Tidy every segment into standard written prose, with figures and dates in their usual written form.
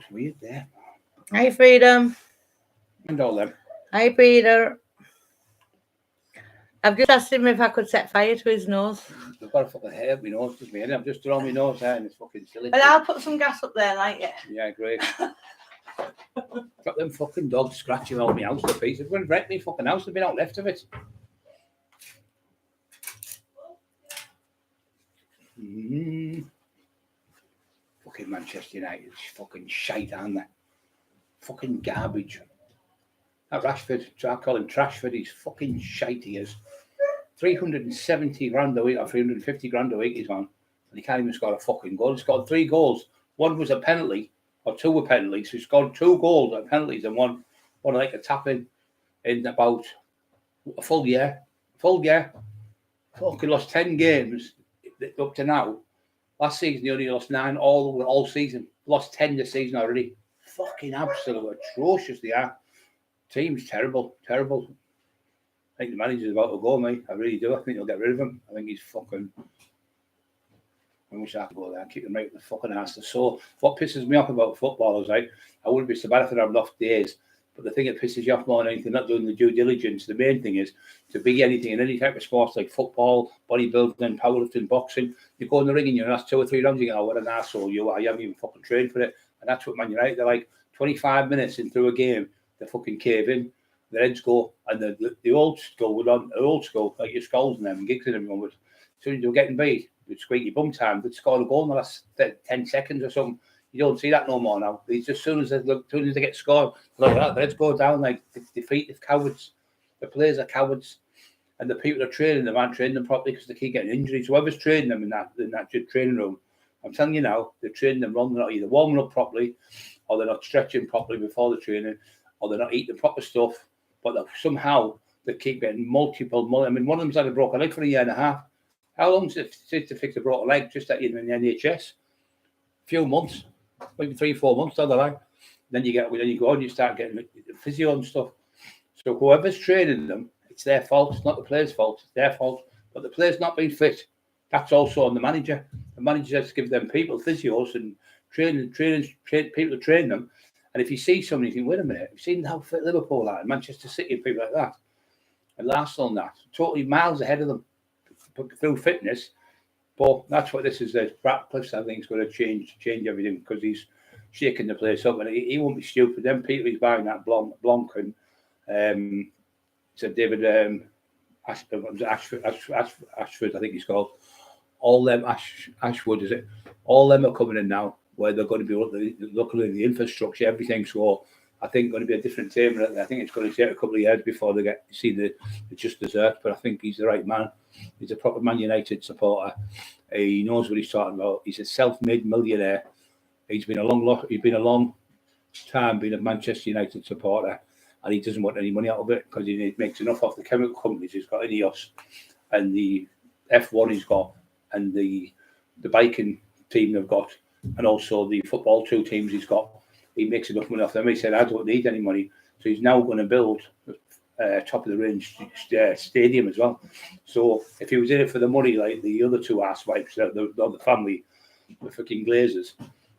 looks weird there. Hi, Freedom. And all them. Hi, Peter. I've just asked him if I could set fire to his nose. They've got a fucking hair up my nose, just me. I've just drawn my nose out and it's fucking silly. But I'll put some gas up there, like it. Yeah, great. Got them fucking dogs scratching all my house to pieces. They're going to wreck me fucking house. They've been out left of it. Fucking Manchester United. Fucking shite, aren't they? Fucking garbage. That Rashford, I call him Trashford. He's fucking shite, he is. 370 grand a week or 350 grand a week he's on. And he can't even score a fucking goal. He scored 3 goals. One was a penalty, or 2 were penalties. So he scored 2 goals at penalties and one like a tap in about a full year. Fucking lost 10 games up to now. Last season he only lost 9 all season. Lost 10 this season already. Fucking absolutely atrocious they are. Team's terrible. I think the manager's about to go, mate. I really do. I think they'll get rid of him. I think he's fucking... I wish I could go there and keep them right with the fucking ass. So what pisses me off about football is, right, I wouldn't be so bad if they're having off days. But the thing that pisses you off more than anything, not doing the due diligence, the main thing is to be anything in any type of sports like football, bodybuilding, powerlifting, boxing. You go in the ring and you're asked 2 or 3 rounds, you go, oh, what an arsehole you are. You haven't even fucking trained for it. And that's what Man United, they're like 25 minutes into a game, they fucking cave in. Their heads go, and the old school, like your skulls and them, and gigs and everyone was, as soon as they were getting beat, with squeaky bum time, they'd score a goal in the last 10 seconds or something. You don't see that no more now. It's just as soon as they get scored, like that, their heads go down like defeated cowards. The players are cowards, and the people that are training them aren't training them properly because they keep getting injuries. Whoever's training them in that training room, I'm telling you now, they're training them wrong. They're not either warming up properly, or they're not stretching properly before the training, or they're not eating the proper stuff. But somehow they keep getting multiple. I mean, one of them's had a broken leg for a year and a half. How long does it take to fix a broken leg just in the NHS? A few months, maybe 3-4 months down the line. Then you go on, you start getting physio and stuff. So whoever's training them, it's their fault. It's not the player's fault. It's their fault. But the player's not being fit. That's also on the manager. The manager has to give them people physios and training people to train them. And if you see somebody, you think, wait a minute, you've seen how fit Liverpool are, Manchester City, and people like that, and Arsenal and that, totally miles ahead of them through fitness. But that's what this is. Ratcliffe's, I think, is going to change everything because he's shaking the place up, and he won't be stupid. Them people he's buying that Blanc and so David Ashford, I think he's called. All them Ashwood, is it? All them are coming in now, where they're going to be looking at the infrastructure, everything. So I think going to be a different team. I think it's going to take a couple of years before they get to see the just desert. But I think he's the right man. He's a proper Man United supporter. He knows what he's talking about. He's a self-made millionaire. He's been a long time being a Manchester United supporter, and he doesn't want any money out of it because he makes enough off the chemical companies. He's got Ineos and the F1 he's got, and the biking team they've got, and also the football 2 teams he's got. He makes enough money off them. He said, I don't need any money. So he's now going to build top of the range stadium as well. So if he was in it for the money, like the other 2 asswipes, the family, the fucking Glazers,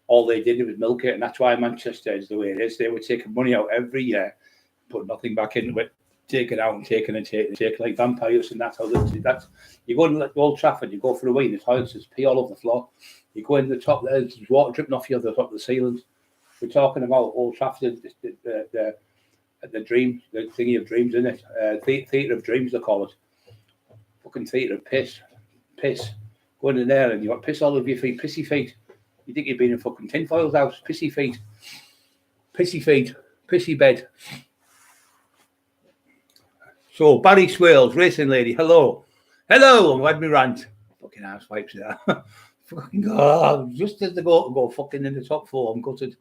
all they did was milk it. And that's why Manchester is the way it is. They were taking money out every year, put nothing back into it, take it out and take like vampires. And that's how that's you go to Old Trafford, you go for a wee in the toilets, there's pee all over the floor. You go in the top, there's water dripping off you at the top of the ceilings. We're talking about Old Trafford, the dream, the thingy of dreams, isn't it? Theatre of dreams, they call it. Fucking theatre of piss. Go in there and you got piss all over your feet, pissy feet. You think you've been in fucking tinfoil's house, pissy feet, pissy bed. So Barry Swales, racing lady, hello, I'm glad me rant. Fucking ass wipes there. Fucking God, just as they go fucking in the top 4, I'm gutted.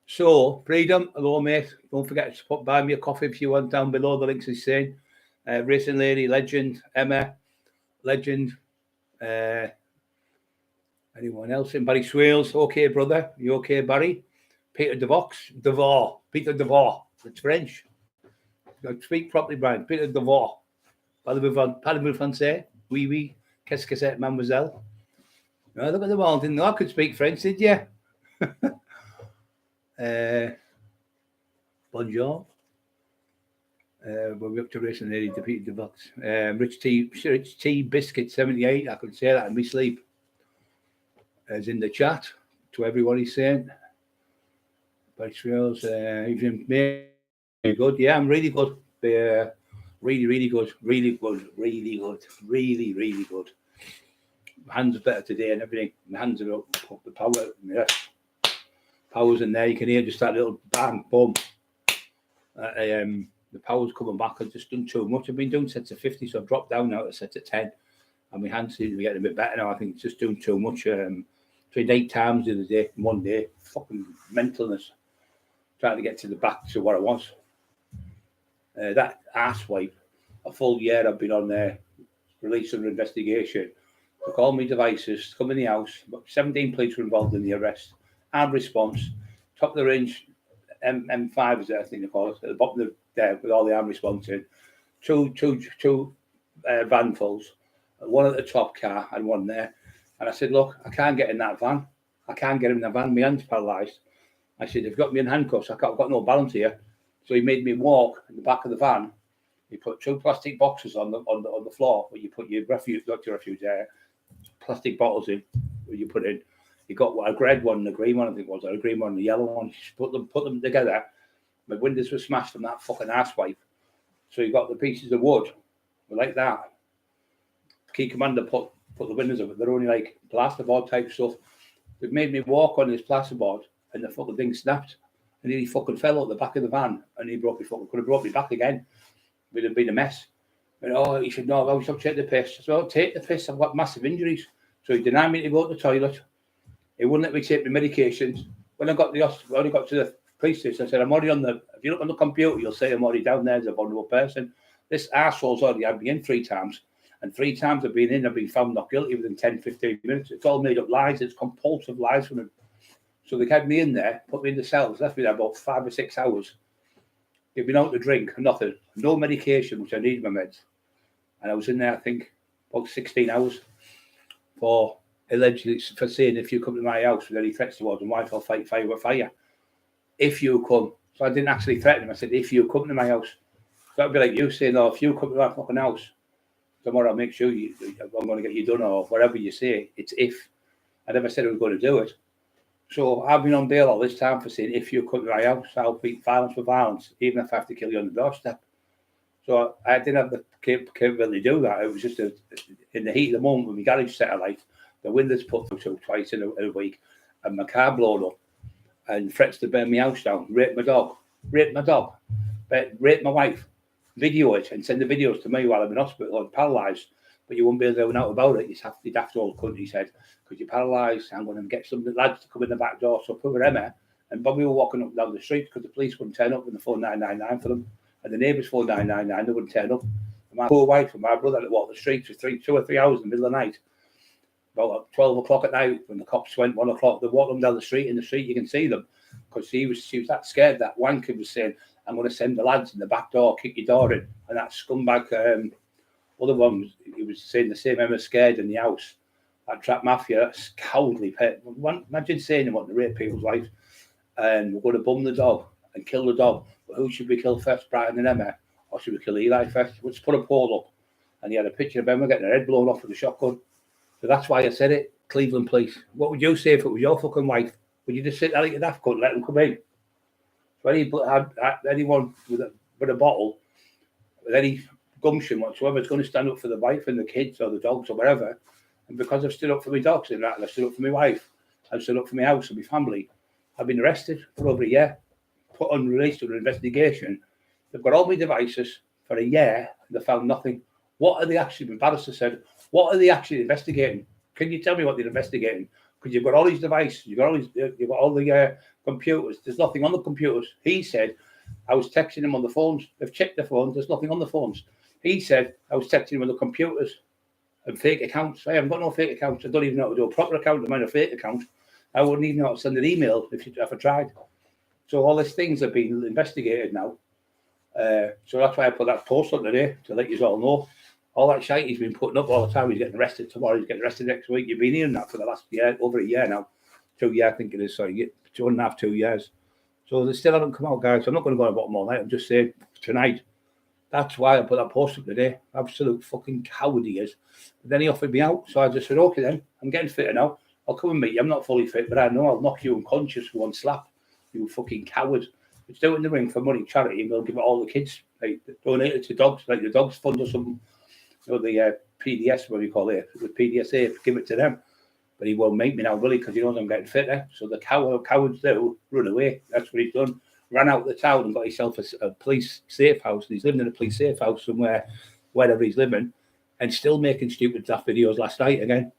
So, Freedom, hello, mate. Don't forget to buy me a coffee if you want down below. The links is saying. Racing Lady, Legend, Emma, Legend. Anyone else in? Barry Swales, okay, brother. You okay, Barry? Peter Devore. Peter Devore. It's French. Speak properly, Brian. Peter Devore. Parlez-vous français? Oui, oui. Qu'est-ce que c'est, mademoiselle? No, look at them all. Didn't know I could speak French, did you? Bonjour. When we up to racing, nearly defeated the Bucks. Rich T Biscuit 78. I could say that in my sleep. As in the chat to everyone he's saying. Bike trails, evening, mate. Good. Yeah, I'm really good. Really good. Really good. Really good. My hands are better today and everything. My hands are up. The power. Yeah. Power's in there. You can hear just that little bang, boom. The power's coming back. I've just done too much. I've been doing sets of 50, so I've dropped down now to sets of 10. And my hands seem to be getting a bit better now. I think it's just doing too much. Trained 8 times the other day, one day. Fucking mentalness. Trying to get to the back to what I was. That ass wipe. A full year I've been on there. Release under investigation. Took all my devices, come in the house. About 17 police were involved in the arrest. Armed response. Top of the range. M5 is there, I think they call it. At the bottom of there with all the armed response in. Two vanfuls. One at the top car and one there. And I said, look, I can't get in that van. I can't get in the van. My hand's paralysed. I said, they've got me in handcuffs. I've got no balance here. So he made me walk in the back of the van. He put 2 plastic boxes on the floor where you put your refuse, not your refuse, plastic bottles in where you put in. He got a red one and a green one, I think it was, or a green one and a yellow one. He put them together. My windows were smashed from that fucking ass wipe. So you got the pieces of wood like that. Key commander put the windows up. They're only like plasterboard type stuff. They've made me walk on this plasterboard and the fucking thing snapped. And he fucking fell out the back of the van and he could have brought me back again. It would have been a mess. And he said, no, I wish I'll take the piss. I said, I'll take the piss. I've got massive injuries. So he denied me to go to the toilet. He wouldn't let me take my medications. When I got to the police station, I said, I'm already on the, if you look on the computer, you'll see I'm already down there as a vulnerable person. This arsehole's already had me in 3 times. And 3 times I've been found not guilty within 10, 15 minutes. It's all made up lies. It's compulsive lies from them. So they had me in there, put me in the cells, left me there about 5 or 6 hours. They've been out to drink, nothing. No medication, which I need my meds. And I was in there, I think, about 16 hours for allegedly for saying, if you come to my house with any threats towards my wife, I'll fight fire with fire. If you come. So I didn't actually threaten him. I said, if you come to my house. So that'd be like you saying, oh, if you come to my fucking house, tomorrow I'll make sure I'm going to get you done or whatever you say. It's if. I never said I was going to do it. So I've been on bail all this time for saying, if you come to my house, I'll beat violence for violence, even if I have to kill you on the doorstep. So I didn't have the capability to do that. It was just in the heat of the moment when my garage set alight, the windows put through twice in a week, and my car blown up, and threats to burn my house down, rape my dog, rape my wife, video it, and send the videos to me while I'm in hospital or paralysed. But you won't be able to do nothing about it. You'd have to all country, he said, because you're paralysed. I'm going to get some of the lads to come in the back door. So poor Emma and Bobby were walking up down the street because the police wouldn't turn up with the phone 999 for them. And the neighbours phone 999, they wouldn't turn up. And my poor wife and my brother that walked the streets for 2 or 3 hours in the middle of the night. About 12 o'clock at night, when the cops went 1 o'clock, they walked them down the street. In the street, you can see them because she was that scared. That wanker was saying, I'm going to send the lads in the back door, kick your door in. And that scumbag, other one, he was saying the same. Emma scared in the house. That trap mafia, that's cowardly. Imagine saying they want to rape people's wives and we're going to bum the dog and kill the dog. But who should we kill first, Brighton and Emma? Or should we kill Eli first? Let's put a poll up. And he had a picture of Emma getting her head blown off with a shotgun. So that's why I said it. Cleveland police. What would you say if it was your fucking wife? Would you just sit there like a daft cunt and let them come in? So anyone with a bottle, with any gumption whatsoever, is going to stand up for the wife and the kids or the dogs or whatever. And because I've stood up for my dogs and that, and I've stood up for my wife, I've stood up for my house and my family, I've been arrested for over a year, put on release to an investigation. They've got all my devices for a year and they found nothing. What are they actually, my barrister said, what are they actually investigating? Can you tell me what they're investigating? Because you've got all these devices, you've got all the computers. There's nothing on the computers. He said, I was texting him on the phones. They've checked the phones. There's nothing on the phones. He said, I was texting him on the computers and fake accounts. I haven't got no fake accounts. I don't even know how to do a proper account. I'm on a fake account. I wouldn't even know how to send an email if I tried. So all these things have been investigated now. So that's why I put that post on today to let you all know. All that shite he's been putting up all the time. He's getting arrested tomorrow. He's getting arrested next week. You've been hearing that for the last year, over a year now. 2 years, I think it is. Sorry, 2.5, 2 years. So they still haven't come out, guys. I'm not going to go on about them all night. I'm just saying tonight. That's why I put that post up today. Absolute fucking coward he is. But then he offered me out. So I just said, okay then. I'm getting fitter now. I'll come and meet you. I'm not fully fit, but I know I'll knock you unconscious with one slap. You fucking coward. Let's do it in the ring for money, charity, and we'll give it all the kids. Like, donate it to dogs, like the Dogs Fund or something. You know, the PDS, what do you call it? The PDSA, give it to them. But he won't make me now, will he? Because he knows I'm getting fitter. So the cowards do run away. That's what he's done. Ran out of the town and got himself a police safe house. And he's living in a police safe house somewhere, wherever he's living, and still making stupid daft videos last night again.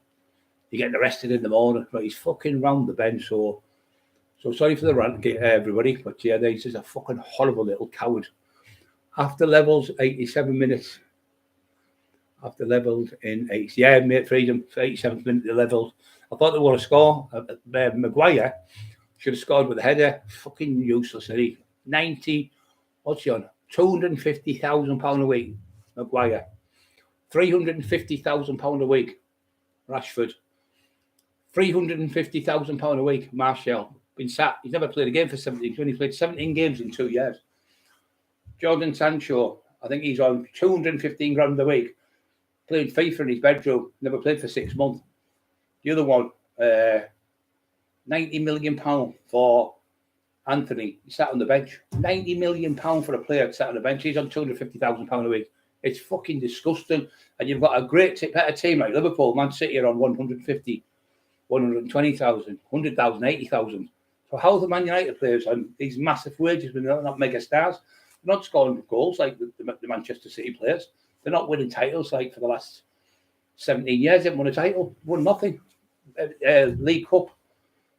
You're getting arrested in the morning. But he's fucking round the bend. So sorry for the rant, everybody. But yeah, he's just a fucking horrible little coward. After levels, 87 minutes. After leveled in 80. Yeah, mate, freedom. 87th minute, they levelled. I thought they were going to score. Maguire should have scored with a header. Fucking useless, isn't he? 90, what's he on? £250,000 a week, Maguire. £350,000 a week, Rashford. £350,000 a week, Martial. Been sat. He's never played a game for 17. He's only played 17 games in 2 years. Jordan Sancho, I think he's on 215 grand a week. Played FIFA in his bedroom. Never played for 6 months. The other one, £90 million for Anthony. He sat on the bench. £90 million for a player sat on the bench. He's on £250,000 a week. It's fucking disgusting. And you've got a better team like Liverpool. Man City are on 150, 120,000, 100,000, 80,000. So how are the Man United players on these massive wages when they're not mega stars? They're not scoring goals like the Manchester City players. They're not winning titles like for the last 17 years. They haven't won a title. Won nothing. League Cup.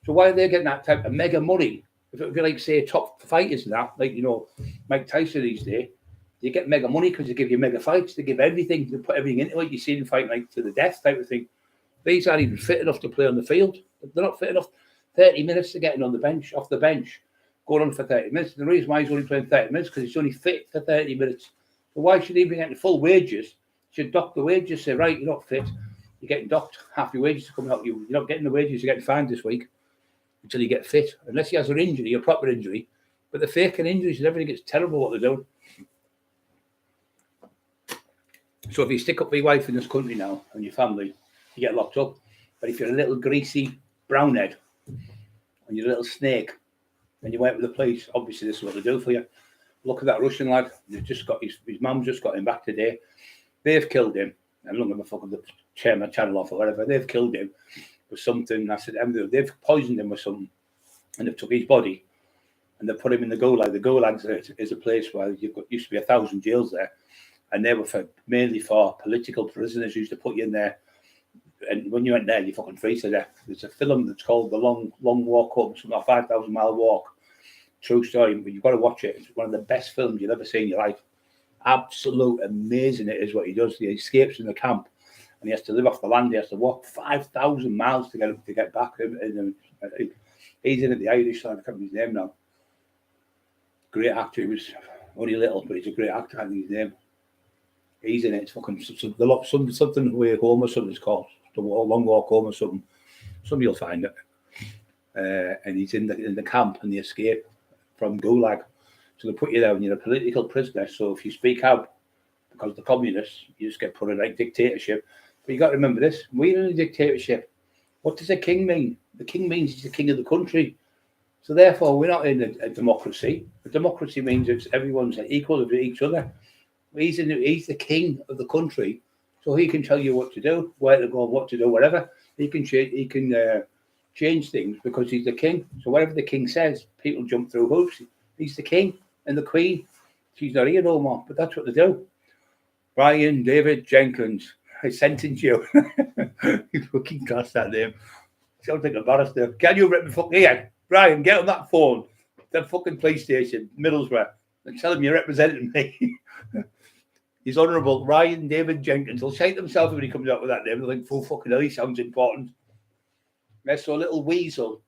So why are they getting that type of mega money? If it would be like, say, top fighters and that, like, you know, Mike Tyson these days, you get mega money because they give you mega fights. They give everything. They put everything into it. You see them fight like to the death type of thing. These aren't even fit enough to play on the field. They're not fit enough. 30 minutes to getting on the bench, off the bench, going on for 30 minutes. And the reason why he's only playing 30 minutes because he's only fit for 30 minutes. So why should he be getting full wages? Should dock the wages, say, right, you're not fit. You're getting docked. Half your wages are coming out. You're not getting the wages. You're getting fined this week until you get fit. Unless he has an injury, a proper injury. But the faking injuries and everything, it's terrible what they're doing. So if you stick up for your wife in this country now and your family, you get locked up. But if you're a little greasy brown head and you're a little snake and you went with the police, obviously this is what they do for you. Look at that Russian lad. They've just got his mum just got him back today. They've killed him. I'm not going to fucking turn my channel off or whatever. They've killed him with something. I said, they've poisoned him with something, and they've took his body and they put him in the gulag. The gulag is a place where used to be 1,000 jails there, and they were mainly for political prisoners. Used to put you in there, and when you went there, you fucking freeze to death. There's a film that's called The Long Walk Home, something like 5,000-mile walk. True story, but you've got to watch it. It's one of the best films you'll ever see in your life. Absolute amazing it is what he does. He escapes in the camp and he has to live off the land. He has to walk 5,000 miles to get back. He's in it, the Irish side. I can't remember his name now. Great actor. He was only little, but he's a great actor. I think his name. He's in it. It's fucking something way home or something. It's called The Long Walk Home or something. Somebody will find it. And he's in the camp and the escape from Gulag. So they put you there and you're a political prisoner. So if you speak out because the communists, you just get put in like dictatorship. But you got to remember this: we're in a dictatorship. What does a king mean? The king means he's the king of the country. So therefore, we're not in a democracy. A democracy means it's everyone's equal to each other. He's the king of the country, so he can tell you what to do, where to go, what to do, whatever. He can change things because he's the king. So whatever the king says, people jump through hoops. He's the king, and the queen, she's not here no more. But that's what they do. Brian David Jenkins, I sentence you. You fucking class that name. Sounds like a barrister. Can you rip me fucking here? Brian, get on that phone. That fucking police station, Middlesbrough, and tell him you're representing me. He's Honourable Ryan David Jenkins. He'll shake himself when he comes out with that name. They'll think, full fucking hell, he sounds important. That's so little weasel.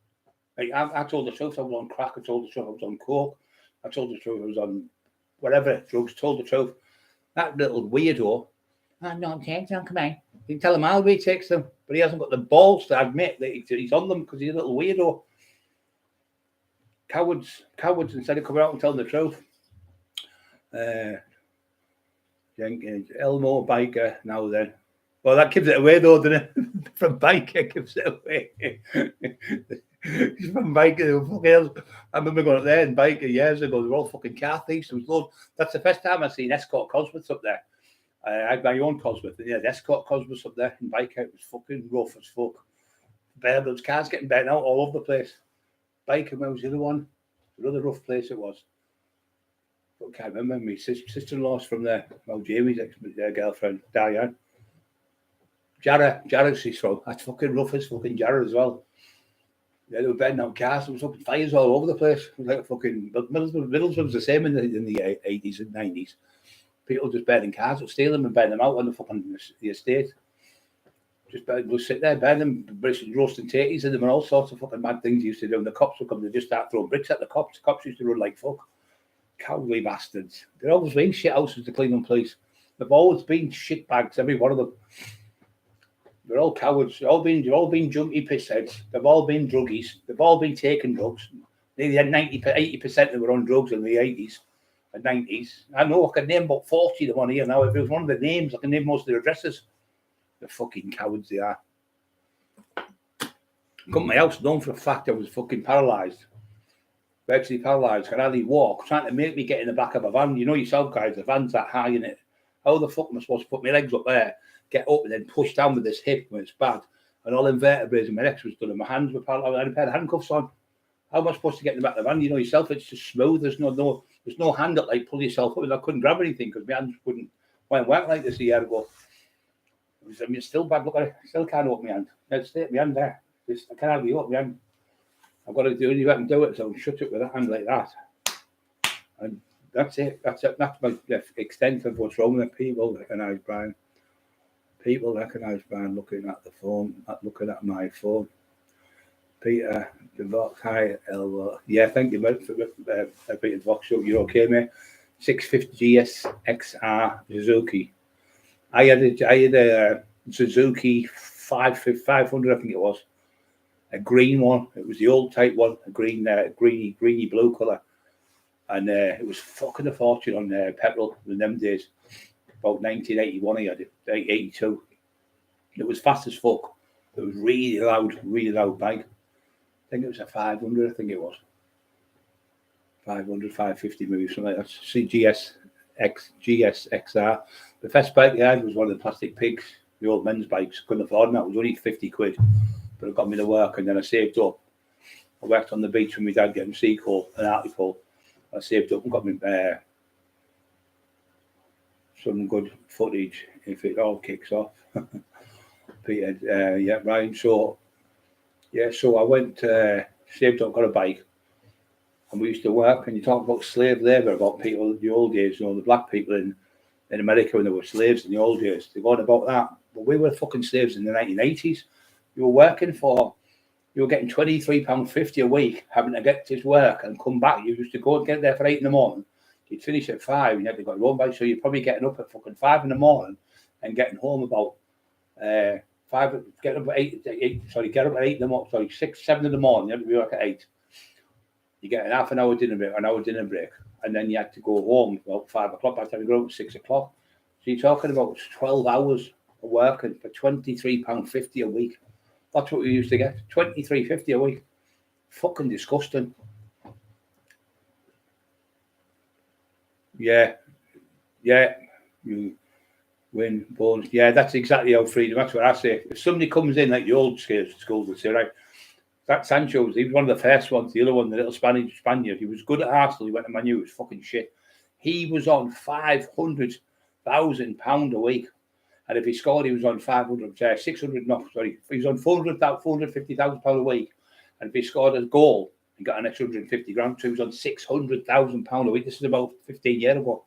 Like, I told the truth I was on crack. I told the truth I was on coke. I told the truth I was on whatever drugs. Told the truth. That little weirdo. I'm not taking them. Come on. You can tell him how he takes them, but he hasn't got the balls to admit that he's on them because he's a little weirdo. Cowards instead of coming out and telling the truth. Jenkins, Elmo biker now then. Well, that gives it away though, doesn't it? From biker gives it away. From biker, fucking hell. I remember going up there in biker years ago. They were all fucking car thieves. There was loads. That's the first time I seen Escort Cosworths up there. I had my own Cosworth, and yeah, the Escort Cosworths up there in biker. It was fucking rough as fuck. Bare those cars getting bent out all over the place. Biker, where was the other one? Another rough place it was. I can't remember. My sister-in-law's from there. Well, Jamie's ex-girlfriend, Diane. Jarrah, she's from. That's fucking rough as fucking Jarrah as well. Yeah, they were bending out cars. There was fucking fires all over the place. It was like a fucking. But Middlesbrough was the same in the 80s and 90s. People just burning cars, would steal them and burn them out on the fucking the estate. Just sit there, burn them, roasting tatties in them, and all sorts of fucking mad things used to do. And the cops would come, they just start throwing bricks at the cops. The cops used to run like fuck. Cowardly bastards. They've always been shit houses, the Cleveland police. They've always been shit bags, every one of them. They're all cowards. They've all been junkie pissheads. They've all been druggies. They've all been taking drugs. Nearly had 80% that were on drugs in the 80s and 90s. I know I can name about 40 of them on here now. If it was one of the names, I can name most of their addresses. The fucking cowards they are. Come to my house, known for a fact I was fucking paralysed. Virtually paralysed. Could hardly walk. Trying to make me get in the back of a van. You know yourself, guys, the van's that high in it. How the fuck am I supposed to put my legs up there, get up and then push down with this hip when it's bad? And all them vertebrae in my neck was done and my hands were paralysed. I had a pair of handcuffs on. How am I supposed to get in the back of the van? You know yourself, it's just smooth. There's no hand that like pull yourself up. And I couldn't grab anything because my hands wouldn't work like this a year ago. I mean, it's still bad. Look at it. I still can't open my hand. Let's stay at my hand there. I can't hardly open my hand. I've got to do it. You can do it. So I'll shut it with a hand like that. And that's it. That's my extent of what's wrong with people. Recognise Brian. People recognise Brian looking at the phone, not looking at my phone. Peter, the Vox, hi, Elwood. Yeah, thank you, mate, for Peter Vox. You're okay, mate? 650 GS XR Suzuki. I had a Suzuki 500, I think it was, a green one. It was the old type one, a greeny blue colour, and it was fucking a fortune on petrol in them days. About 1981, I had it, 82. It was fast as fuck. It was really loud bike. I think it was a 500. I think it was 500, 550 maybe, something like that. GS XR. The first bike I had was one of the plastic pigs, the old men's bikes. Couldn't afford that. It was only 50 quid, but it got me to work, and then I saved up. I worked on the beach with my dad getting sea coal and article. I saved up and got me some good footage if it all kicks off. Peter, yeah, Ryan. So I went, saved up, got a bike, and we used to work. And you talk about slave labour, about people in the old days, you know, the black people in America when they were slaves in the old days. They got about that. But we were fucking slaves in the 1980s. You were getting £23.50 a week, having to get to work and come back. You used to go and get there for 8 in the morning. You'd finish at 5, and you had to go your own bike. So you're probably getting up at fucking 5 in the morning and getting home about 5. Get up at 8 in the morning. Sorry, 6, 7 in the morning. You had to be work at 8. You get an half an hour dinner break, and then you had to go home about 5 o'clock. By the time you go up at 6 o'clock, so you're talking about 12 hours of working for £23.50 a week. That's what we used to get, £23.50 a week. Fucking disgusting. Yeah, you win bonus. Yeah, that's exactly how freedom. That's what I say. If somebody comes in like the old school would say, right, that Sancho, he was one of the first ones. The other one, the little Spaniard, he was good at Arsenal. He went to Man U. It was fucking shit. He was on £500,000 a week. And if he scored, he was on 600, no, sorry, he was on £450,000 a week. And if he scored a goal, he got an extra 150 grand. So he was on £600,000 a week. This is about 15 years ago.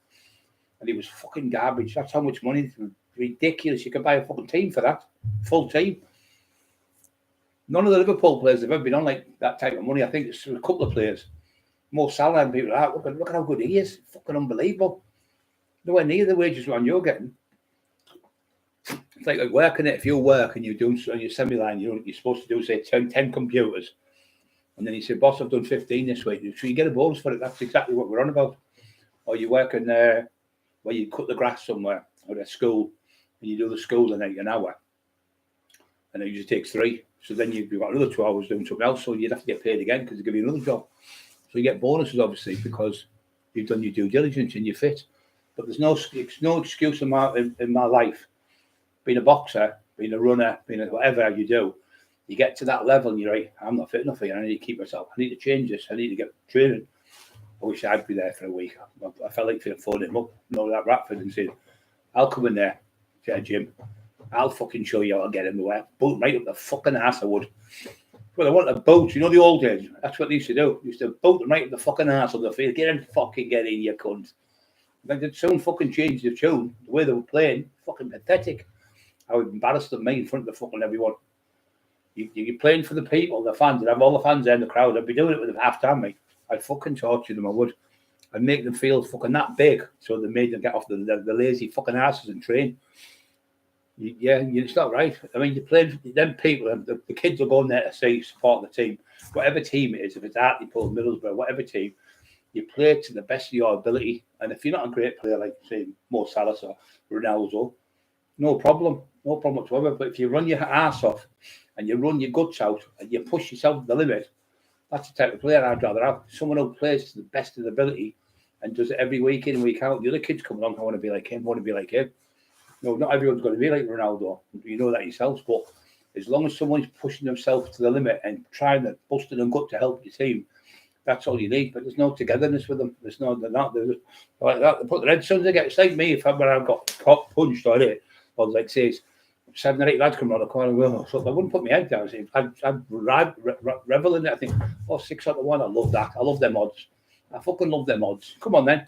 And he was fucking garbage. That's how much money. It's ridiculous. You could buy a fucking team for that. Full team. None of the Liverpool players have ever been on like that type of money. I think it's a couple of players. More Salah and people like that. Look at how good he is. Fucking unbelievable. Nowhere near the wages one you're getting. It's like working it. If you work and you're doing on your semi-line, you're supposed to do, say, 10 computers. And then he said, boss, I've done 15 this week. So you get a bonus for it. That's exactly what we're on about. Or you work in where you cut the grass somewhere or at school, and you do the school in an hour. And it usually takes 3. So then you've got another 2 hours doing something else. So you'd have to get paid again because they give you another job. So you get bonuses, obviously, because you've done your due diligence and you're fit. But there's no excuse in my life. Being a boxer, being a runner, being whatever you do, you get to that level and you're like, I'm not fit enough for you. I need to keep myself. I need to change this. I need to get training. I wish I'd be there for a week. I felt like phoning him up, that Ratford, and saying, I'll come in there to a gym. I'll fucking show you how to get in the way. Boot right up the fucking ass, I would. Well, I want a boat. You know the old days? That's what they used to do. They used to boat them right up the fucking ass of the field. Get in, you cunt. Like they'd soon fucking change the tune. The way they were playing, fucking pathetic. How embarrassed of me in front of the fucking everyone. You're playing for the people, the fans. I'd have all the fans there in the crowd. I'd be doing it with the half time, mate. I'd fucking torture them, I would. I'd make them feel fucking that big so they made them get off the lazy fucking asses and train. It's not right. I mean, you're playing them people, the kids are going there to see, support the team. Whatever team it is, if it's Hartlepool, Middlesbrough, whatever team, you play to the best of your ability. And if you're not a great player like, say, Mo Salah or Ronaldo, no problem whatsoever. But if you run your ass off and you run your guts out and you push yourself to the limit, that's the type of player I'd rather have. Someone who plays to the best of their ability and does it every week in and week out. The other kids come along, I want to be like him, No, not everyone's going to be like Ronaldo. You know that yourselves. But as long as someone's pushing themselves to the limit and trying to bust their gut to help your team, that's all you need. But there's no togetherness with them. They're just like that. They put their heads on together. It's like me when I got punched or it. I was like, says, 7 or 8 lads come around the corner. Well, so I wouldn't put my head down. I'd revel in it. I think, 6 out of 1. I love that. I love them odds. I fucking love them odds. Come on then.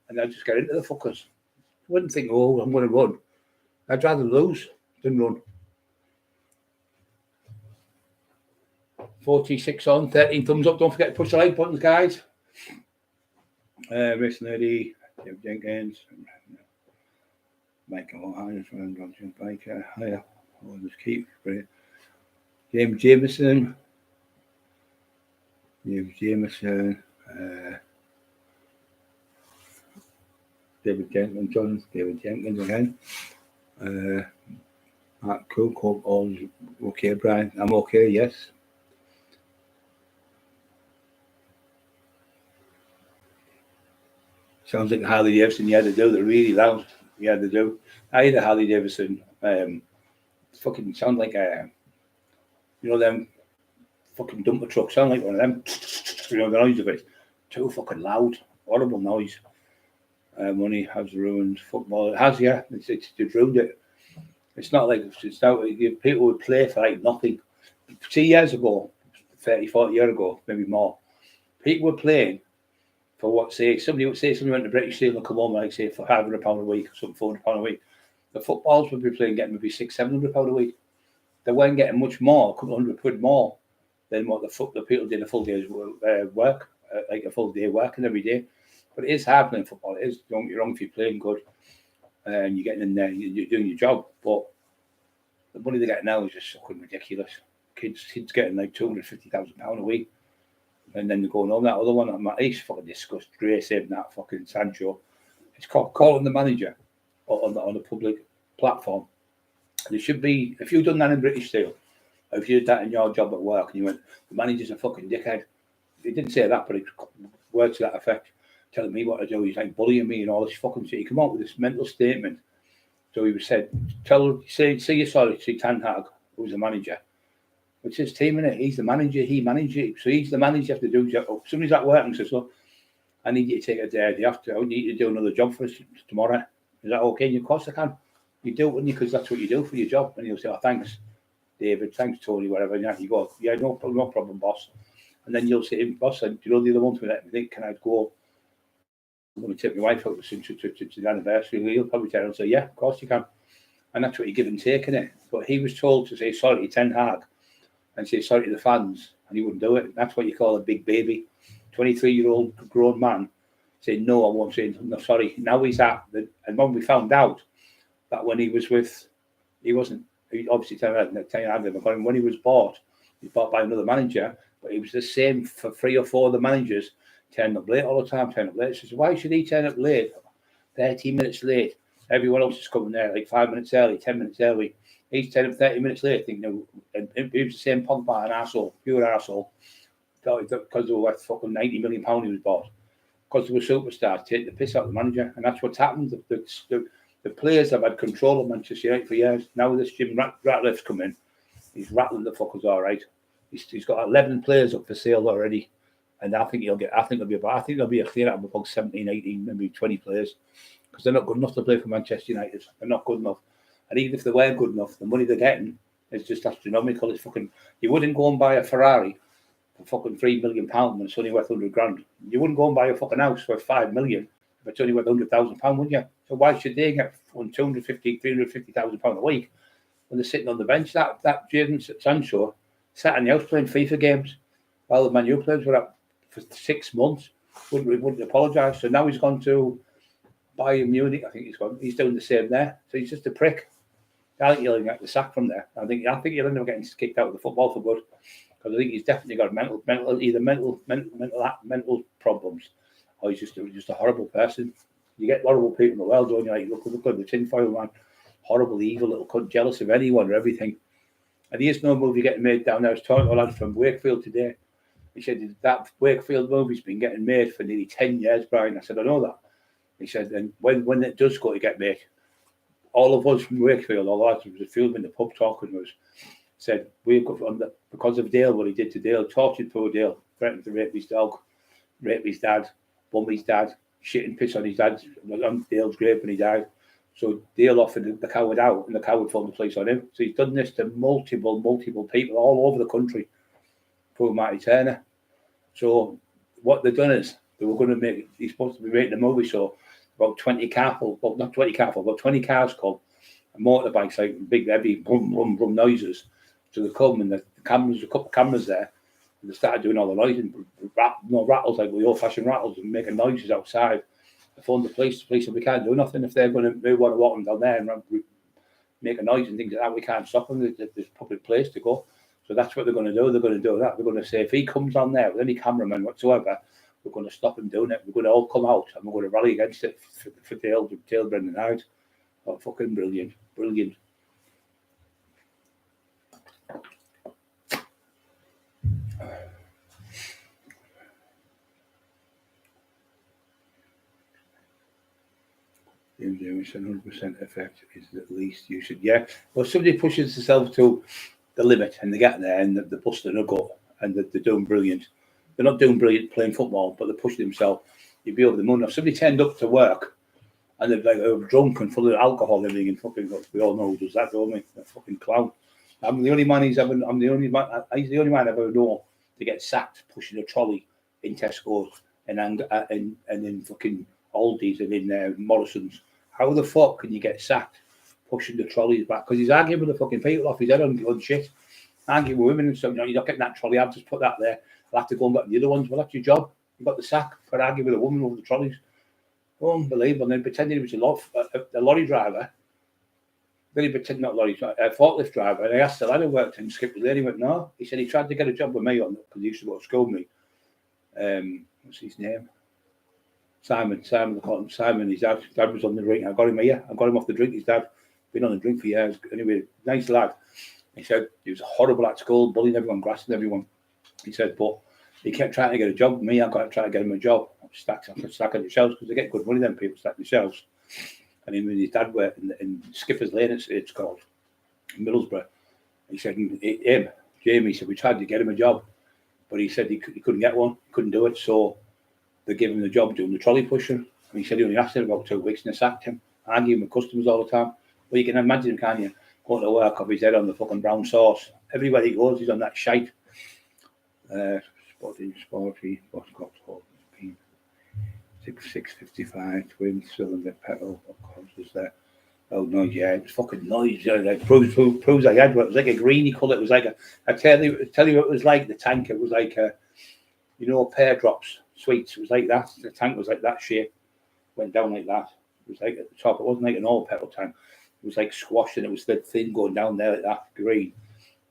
And I just get into the fuckers. I wouldn't think, I'm going to run. I'd rather lose than run. 46 on, 13 thumbs up. Don't forget to push the like buttons, guys. Race Lady, Jim Jenkins, Michael Hines, Biker, higher. I'll just keep great. James Jameson, David Jenkins, David Jenkins again. Mark Cook, hope all's okay, Brian. I'm okay, yes. Sounds like Harley Davidson you had to do. They're really loud. You had to do. I had a Harley Davidson. Fucking sound like them fucking dumper trucks. Sound like one of them. The noise of it. Too fucking loud. Horrible noise. Money has ruined football. It has, yeah. It's ruined it. It's not like it's now. People would play for like nothing. 2 years ago, 30, 40 years ago, maybe more, people were playing for what, somebody went to British Steel and come home like say for £500 a week or something, £400 a week. The footballers would be playing getting maybe £600-700 a week. They weren't getting much more, a couple £100 more than what the people did a full day's work, like a full day working every day. But it is hard playing football. It is. Don't get wrong, if you're playing good and you're getting in there, you're doing your job. But the money they get now is just fucking ridiculous. Kids getting like £250,000 a week. And then they're going home. That other one, he's fucking disgusted. Gray saving that fucking Sancho. It's called calling the manager on a public platform. And it should be, if you've done that in British Steel, or if you did that in your job at work and you went, the manager's a fucking dickhead. He didn't say that, but it words to that effect, telling me what to do. He's like bullying me and all this fucking shit. He came out with this mental statement. So he said, say you're sorry to Ten Hag, who's the manager. It's his team, innit? He's the manager, he manages it. So he's the manager, you have to do job. Somebody's at work and says, look, I need you to take a day. I need you to do another job for us tomorrow. Is that okay? And of course I can. You do it, wouldn't you? Because that's what you do for your job. And he'll say, thanks, David, thanks, Tony, whatever. And you go, yeah, no problem, boss. And then you'll say, boss, do you know the other one to me? Can I go? I'm going to take my wife out to the anniversary. He'll probably tell him, say, yeah, of course you can. And that's what you give and take, innit? But he was told to say sorry to Ten Hag and say sorry to the fans, and he wouldn't do it. That's what you call a big baby. 23-year-old grown man saying, no, I won't say no, sorry. Now he's at, and when we found out that when he was with, he obviously telling Hag, when he was bought by another manager, But it was the same for 3 or 4 of the managers turning up late all the time, turning up late. So why should he turn up late, 30 minutes late? Everyone else is coming there like 5 minutes early, 10 minutes early. He's turning up 30 minutes late, thinking, and he was the same punk by an arsehole, pure arsehole. Because they were worth fucking £90 million he was bought. Because they were superstars, take the piss out of the manager. And that's what's happened. The players have had control of Manchester United for years. Now this Jim Ratcliffe's come in. He's rattling the fuckers all right. He's got 11 players up for sale already. And I think there'll be a clear out of about 17, 18, maybe 20 players. Because they're not good enough to play for Manchester United. They're not good enough. And even if they were good enough, the money they're getting is just astronomical. It's fucking, you wouldn't go and buy a Ferrari for fucking £3 million when it's only worth 100 grand. You wouldn't go and buy a fucking house for 5 million if it's only worth £100,000, wouldn't you? So why should they get £250,000, £350,000 a week when they're sitting on the bench? That Jadon Sancho sat in the house playing FIFA games while the Man U players were up for 6 months. Wouldn't apologise. So now he's gone to Bayern Munich. I think he's gone. He's doing the same there. So he's just a prick. I think he'll get the sack from there. I think he'll end up getting kicked out of the football for good. Because I think he's definitely got mental problems, or he's just a horrible person. You get horrible people in the world, don't you? Like, look at the tinfoil man, horrible, evil little cunt, jealous of anyone or everything. And there's no movie getting made down there. I was talking to a lad from Wakefield today. He said that Wakefield movie's been getting made for nearly 10 years, Brian. I said, I know that. He said, and when it does go to get made, all of us from Wakefield, all that was a few of them in the pub talking to us. Said we've got because of Dale, what he did to Dale, tortured poor Dale, threatened to rape his dog, rape his dad, bum his dad, shit and piss on his dad on Dale's grave when he died. So Dale offered the coward out, and the coward phoned the police on him. So he's done this to multiple people all over the country. Poor Marty Turner. So what they've done is they were going to make. He's supposed to be making a movie. So about 20 cars called motorbikes, like big heavy brum brum brum noises. So they come and the cameras, a couple of cameras there, and they started doing all the noise and rattles like the old-fashioned rattles and making noises outside. I phoned the police. The police said we can't do nothing if they're going to move on and walk them down there and make a noise and things like that. We can't stop them. There's a public place to go. So that's what they're going to do. They're going to do that. They're going to say if he comes on there with any cameraman whatsoever, we're going to stop him doing it. We're going to all come out and we're going to rally against it for Dale Brendan Hyde. Oh, fucking brilliant. Brilliant. It's 100% effect is at least you should. Yeah. Well, somebody pushes themselves to the limit and they get there and they're busting a gut and they're doing brilliant. They're not doing brilliant playing football, but they're pushing themselves. You'd be over the moon. If somebody turned up to work and they're like drunk and full of alcohol and everything, and fucking, we all know who does that, don't we? A fucking clown. I'm the only man he's the only man I've ever known to get sacked pushing a trolley in Tesco's and in fucking Aldi's and in Morrison's. How the fuck can you get sacked pushing the trolleys back? Because he's arguing with the fucking people off his head on shit. Arguing with women and stuff. You're not getting that trolley. I've just put that there. I'll have to go and get the other ones. Well, that's your job. You got the sack for arguing with a woman over the trolleys. Unbelievable. And then pretending he was a lorry driver. Then he pretended not lorry, a forklift driver. And I asked the lad who worked in Skipper's Lane. He went, no. He said he tried to get a job with me on it because he used to go to school with me. What's his name? Simon, they call him Simon. His dad was on the drink. I got him here. I got him off the drink. His dad been on the drink for years. Anyway, nice lad. He said he was horrible at school, bullying everyone, grassing everyone. He said, but he kept trying to get a job with me. I got to try to get him a job. Stacking the shelves because they get good money. Then people stack the shelves. And his dad worked in Skipper's Lane. It's called in Middlesbrough. He said, Jamie said we tried to get him a job, but he said he couldn't get one. He couldn't do it. So they gave him the job doing the trolley pushing. And he said he only lasted about 2 weeks and they sacked him, arguing with customers all the time. Well, you can imagine, can't you, going to work off his head on the fucking brown sauce. Everywhere he goes, he's on that shite. Sporty, what's got 655 twin cylinder petrol. Of course, is there? Oh no, yeah, it was fucking noise. Like proves I had. It was like a greeny colour. It was like I tell you, what it was like. The tank. It was like pear drops. Sweets. It was like that. The tank was like that shape. Went down like that. It was like at the top. It wasn't like an old petrol tank. It was like squashed and it was thin going down there like that. Green.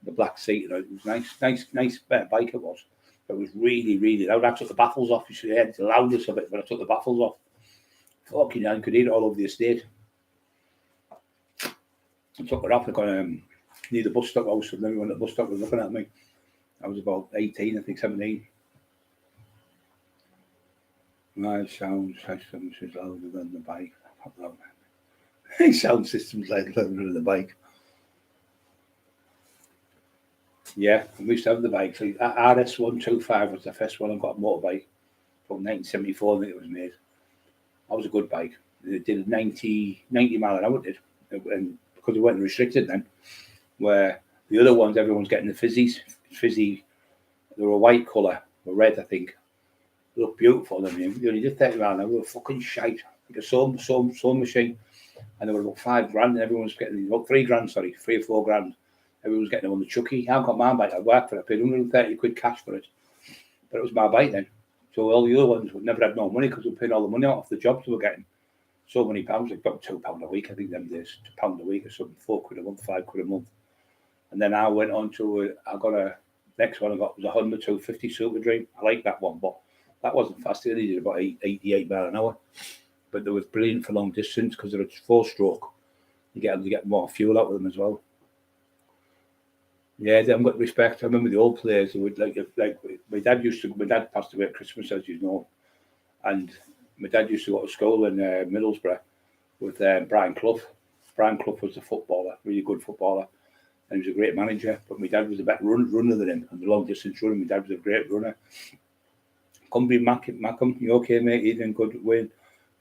The black seat. It was nice bike it was. It was really, really loud. I took the baffles off. You should have heard the loudness of it when I took the baffles off. Fucking hell, you could hear it all over the estate. I took it off. I got near the bus stop house, and everyone at the bus stop was looking at me. I was about 18, I think 17. My sound system is louder than the bike. My sound system's louder than the bike. Yeah, we used to have the bike. So RS125 was the first one I got a motorbike from 1974. I think it was made. That was a good bike. It did 90 mile an hour, did, and because it wasn't restricted then. Where the other ones, everyone's getting the fizzy. They were a white colour, or red, I think. They look beautiful. I mean, they only did 30 mile an hour. They were fucking shite. Like a sewing machine, and they were about $5 grand, and everyone's getting about $3 grand. Sorry, $3 or $4 grand. Everyone's getting them on the chucky. I got my bike. I worked for it. I paid 130 quid cash for it, but it was my bike then. So all the other ones would never have no money because we were paying all the money off the jobs we were getting. So many pounds, like about £2 a week, I think them days, £2 a week or something, 4 quid a month, 5 quid a month. And then I went on to, I got a, next one I got was a Honda 250 Super Dream. I like that one, but that wasn't fast. It only did about 88 mile an hour. But they was brilliant for long distance because they're a 4-stroke. You get more fuel out of them as well. Yeah, they haven't got respect. I remember the old players who would like my dad passed away at Christmas, as you know, and my dad used to go to school in Middlesbrough with Brian Clough. Brian Clough was a footballer, really good footballer, and he was a great manager. But my dad was a better runner than him, and the long distance runner. My dad was a great runner. Cumbria Mackham, you okay, mate? He did good win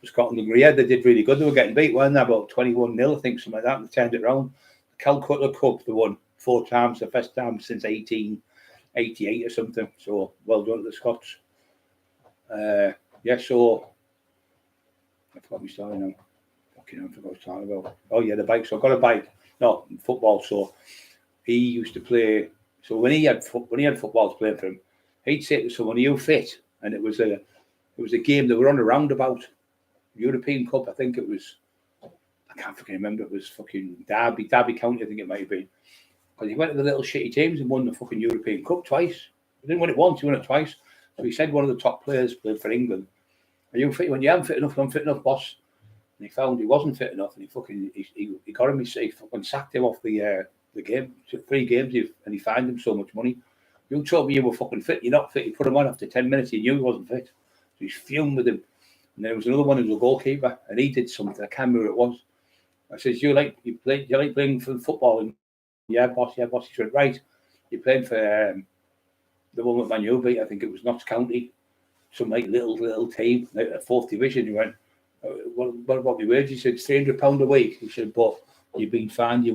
for Scotland. Yeah, they did really good. They were getting beat, weren't they? About 21-0, I think, something like that. They turned it around. The Calcutta Cup, they won 4 times, the first time since 1888 or something. So well done to the Scots. Yeah, so I forgot my story now. Fucking hell, I forgot what I was talking about. Oh yeah, the bike. So I got a bike. No, football. So he used to play. So when he had footballs playing for him, he'd say to someone, "Are you fit?" And it was a game that were on a roundabout, European Cup. I think it was. I can't fucking remember. It was fucking Derby County. I think it might have been. Because he went to the little shitty teams and won the fucking European Cup twice. He didn't win it once, he won it twice. So he said one of the top players played for England. Are you fit? When you haven't fit enough, I'm fit enough, boss. And he found he wasn't fit enough, and he got him. He fucking sacked him off the game. 3 games, and he fined him so much money. You told me you were fucking fit. You're not fit. You put him on after 10 minutes. He knew he wasn't fit. So he's fumed with him. And there was another one who was a goalkeeper, and he did something. I can't remember what it was. I says, you like playing for football? And yeah, boss. He said, right. You're playing for the one with Man U beat. I think it was Notts County, some like little team, like a 4th division. He went, what about my wage? He said, £300 a week. He said, but you've been fined. You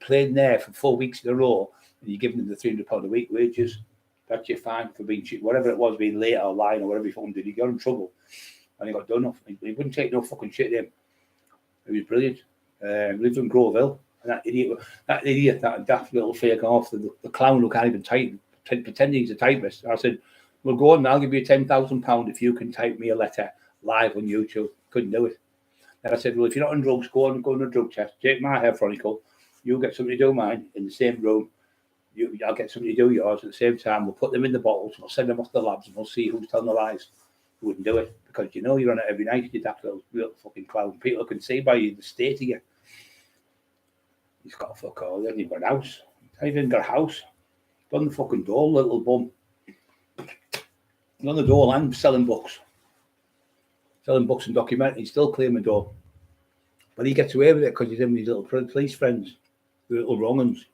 played there for 4 weeks in a row, and you're giving them the £300 a week wages. That's your fine for being cheap, whatever it was, being late or lying or whatever he fucking did. He got in trouble, and he got done off. He wouldn't take no fucking shit to him. He was brilliant. Lived in Groveville. And that idiot, that daft little fake off, the clown who can't even type, pretending he's a typist. I said, well, go on, I'll give you £10,000 if you can type me a letter live on YouTube. Couldn't do it. And I said, well, if you're not on drugs, go on a drug test. Take my hair follicle. You'll get somebody to do mine in the same room. I'll get somebody to do yours at the same time. We'll put them in the bottles. We'll send them off to the labs, and we'll see who's telling the lies. You wouldn't do it because you're on it every night. You daft little fucking clown. People can see by you the state of you. He's got a fuck all. He hasn't even got a house. He hasn't even got a house. He's on the fucking door, little bum. He's on the door and selling books. Selling books and documentaries, still clearing the door. But he gets away with it because he's in with his little police friends, the little wrong-uns.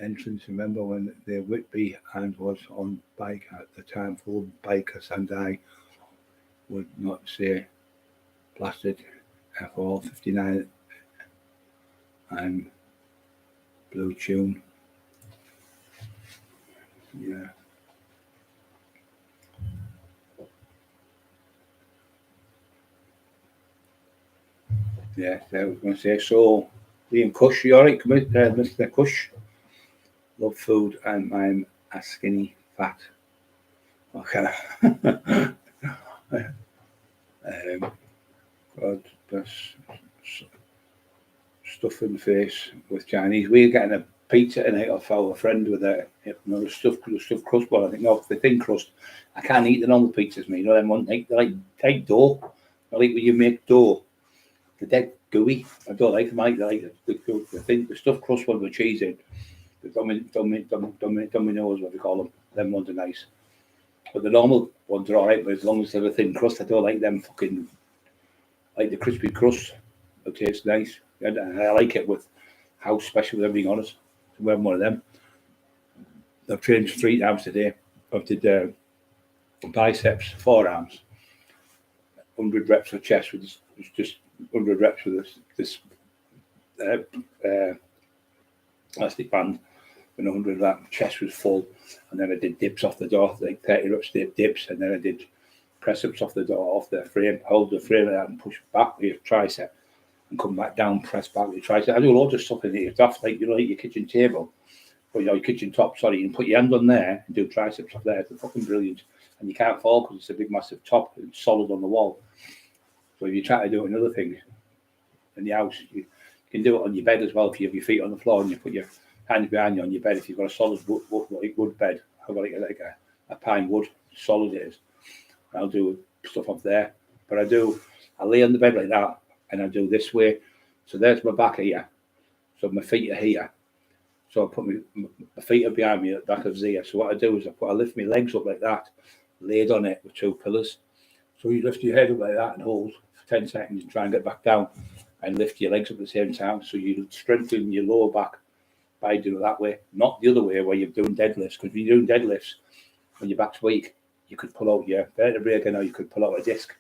Entrance, remember when the Whitby and was on bike at the time, full bikers, and I would not say blasted F all 59 and Blue Tune. Yeah. Yeah, I was going to say, so Liam Cush, you all right, Mr. Cush? Love food and I'm a skinny fat. Okay. God bless. Stuff in the face with Chinese. We're getting pizza tonight off our friend with the stuffed crust one. I think the thin crust. I can't eat the normal pizzas, mate. You know them one they're like dough. I like when you make dough. They're dead gooey. I don't like them. I like the stuffed crust one with cheese in. The Dominoes, what we call them. Them ones are nice. But the normal ones are alright, but as long as they're a thin crust, I don't like them fucking like the crispy crust. It tastes nice. And I like it with house special with everything on it. So we have one of them. I've trained 3 times today. I did biceps, forearms, 100 reps for chest with just 100 reps with this elastic band, and 100 of that. Chest was full, and then I did dips off the door, like 30 reps dips, and then I did press ups off the door, off the frame, hold the frame out and push back with your tricep, and come back down, press back with your tricep. I do loads of stuff in here. It's off like like your kitchen table, or your kitchen top. Sorry, you can put your hand on there and do triceps off there. It's fucking brilliant, and you can't fall because it's a big massive top. It's solid on the wall. So if you try to do another thing in the house, you can do it on your bed as well. If you have your feet on the floor and you put your hands behind you on your bed, if you've got a solid wood bed, I've got like a pine wood, solid it is. I'll do stuff up there. But I lay on the bed like that and I do this way. So there's my back here. So my feet are here. So I put my feet are behind me at the back of here. So what I do is I lift my legs up like that, laid on it with 2 pillars. So you lift your head up like that and hold for 10 seconds and try and get back down and lift your legs up at the same time. So you strengthen your lower back by doing it that way, not the other way where you're doing deadlifts. Because if you're doing deadlifts when your back's weak, you could pull out your vertebrae again, or you could pull out a disc.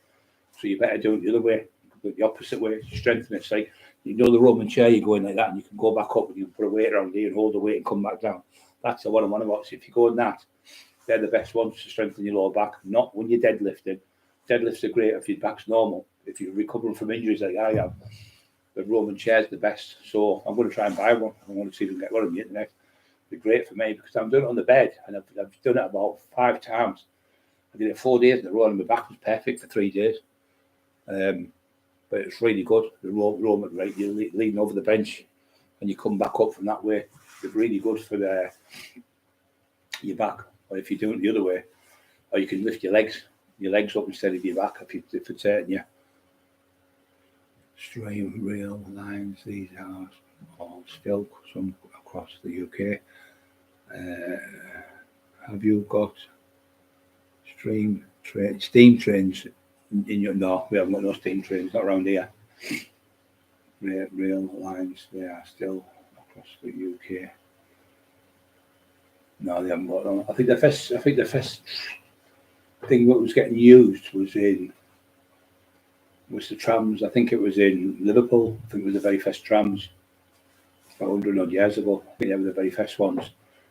So you better do it the other way, the opposite way, strengthen it. It's like, the Roman chair, you go in like that and you can go back up and you can put a weight around you and hold the weight and come back down. That's the one I'm on about. So if you go in that, they're the best ones to strengthen your lower back, not when you're deadlifting. Deadlifts are great if your back's normal. If you're recovering from injuries like I am, the Roman chair is the best. So I'm going to try and buy one. I want to see if I can get one on the internet. It'd be great for me because I'm doing it on the bed and I've done it about 5 times. I did it 4 days in a row and my back was perfect for 3 days. But it's really good. The Roman, right? You're leaning over the bench and you come back up from that way. It's really good for your back. Or if you're doing it the other way, or you can lift your legs up instead of your back if it's hurting you. Straight rail lines, these are all still some across the UK. Have you got steam trains in your? No, we haven't got no steam trains, not around here. Rail lines, they are still across the UK. No, they haven't got them. I think the first thing that was getting used was the trams. I think it was in Liverpool. I think it was the very first trams about 100 odd years ago. I think they were the very first ones.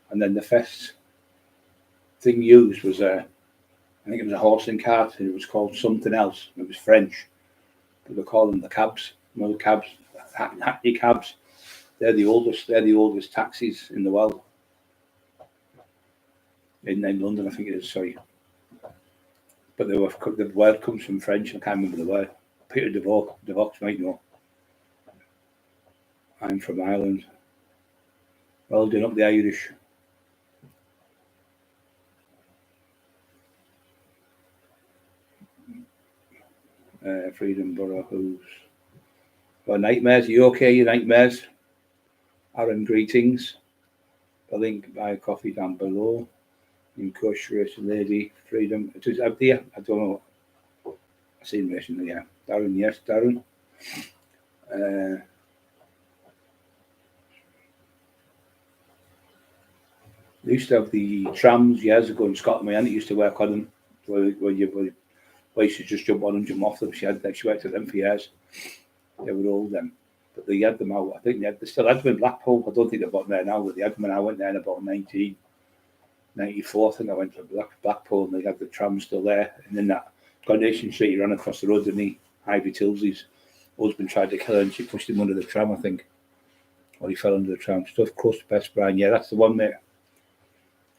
And then the first thing used was I think it was a horse and cart, and it was called something else. It was French. But they call them the cabs. The cabs, hackney cabs. They're the oldest taxis in the world. In London, I think it is. Sorry. But the word comes from French. I can't remember the word. Peter DeVaux might know. I'm from Ireland. Well done up the Irish. Freedom Borough Hooves. Well, nightmares. Are you okay? Your nightmares? Aaron, greetings. The link buy a coffee down below. Incarceration lady, freedom. It is out there. I don't know. I've seen recently, yeah. Darren, yes, Darren. They used to have the trams years ago in Scotland. My aunt used to work on them. Where you used to just jump on and jump off them. She worked at them for years. They were old then. But they had them out. I think they still had them in Blackpool. I don't think they've got them there now, but they had them when I went there in about 1994. I think I went to Blackpool and they had the tram still there. And then that Coronation Street, he ran across the road, didn't he? Ivy Tilsley's husband tried to kill her and she pushed him under the tram, I think. Or he fell under the tram. Stuffed crust, best brand. Yeah, that's the one, mate.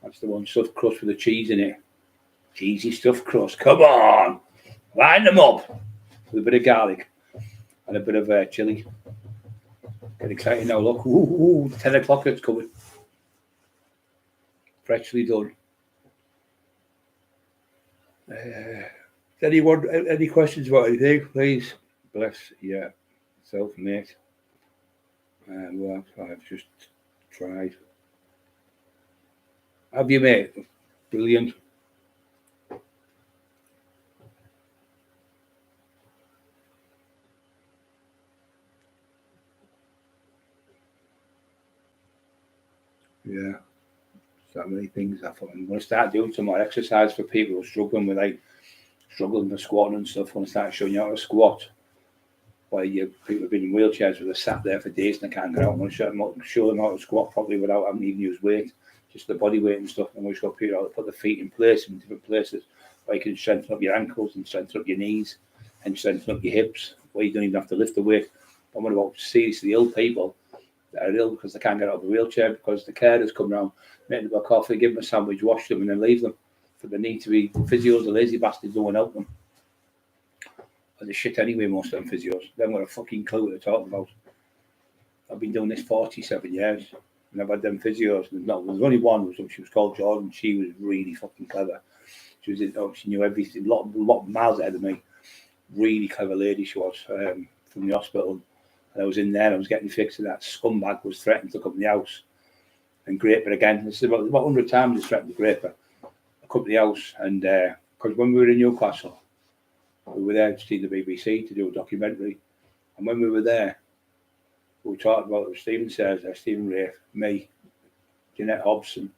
That's the one. Stuffed crust with the cheese in it. Cheesy stuffed crust. Come on! Line them up! With a bit of garlic and a bit of chilli. Get excited now. Look, ooh, 10 o'clock it's coming. Freshly done. Anyone, any questions about anything, please? Bless yourself, mate. Well, I've just tried. Have you, mate? Brilliant. Yeah. So many things. I thought I'm going to start doing some more exercise for people who are struggling with squatting and stuff. I'm going to start showing you how to squat. Why people have been in wheelchairs where they're sat there for days and they can't get out. I'm going to show them how to squat properly without having to even use weight, just the body weight and stuff. I'm going to show people how to put the feet in place in different places where you can strengthen up your ankles and strengthen up your knees and strengthen up your hips where you don't even have to lift the weight. I'm going to seriously ill people that are ill because they can't get out of the wheelchair because the carers come round, make them a coffee, give them a sandwich, wash them and then leave them. But they need to be physios, the lazy bastards don't want to help them. And the shit anyway, most of them physios. They haven't got a fucking clue what they're talking about. I've been doing this 47 years and I've had them physios. There's only one, she was called Jordan. She was really fucking clever. She knew everything, a lot miles ahead of me. Really clever lady she was, from the hospital. And I was in there, I was getting fixed, and that scumbag was threatening to come in the house and grape her again. This is about 100 times he's threatened to grape her. I come to the house, and because when we were in Newcastle, we were there to see the BBC to do a documentary. And when we were there, we talked about it. Stephen says, Stephen Rafe, me, Jeanette Hobson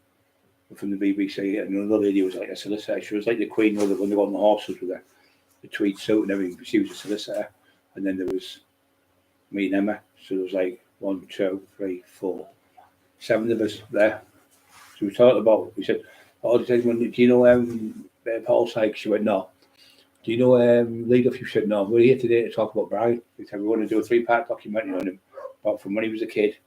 from the BBC, and another lady was like a solicitor. She was like the Queen Mother when they got on the horses with her, the tweed suit and everything. She was a solicitor. And then there was me and Emma. So there was like 1, 2, 3, 4, 7 of us there. So we talked about, we said, do you know Paul Sykes? She went, no. Do you know Lee Duffy? She said, no. We're here today to talk about Brian. We said we want to do a 3-part documentary on him, about from when he was a kid,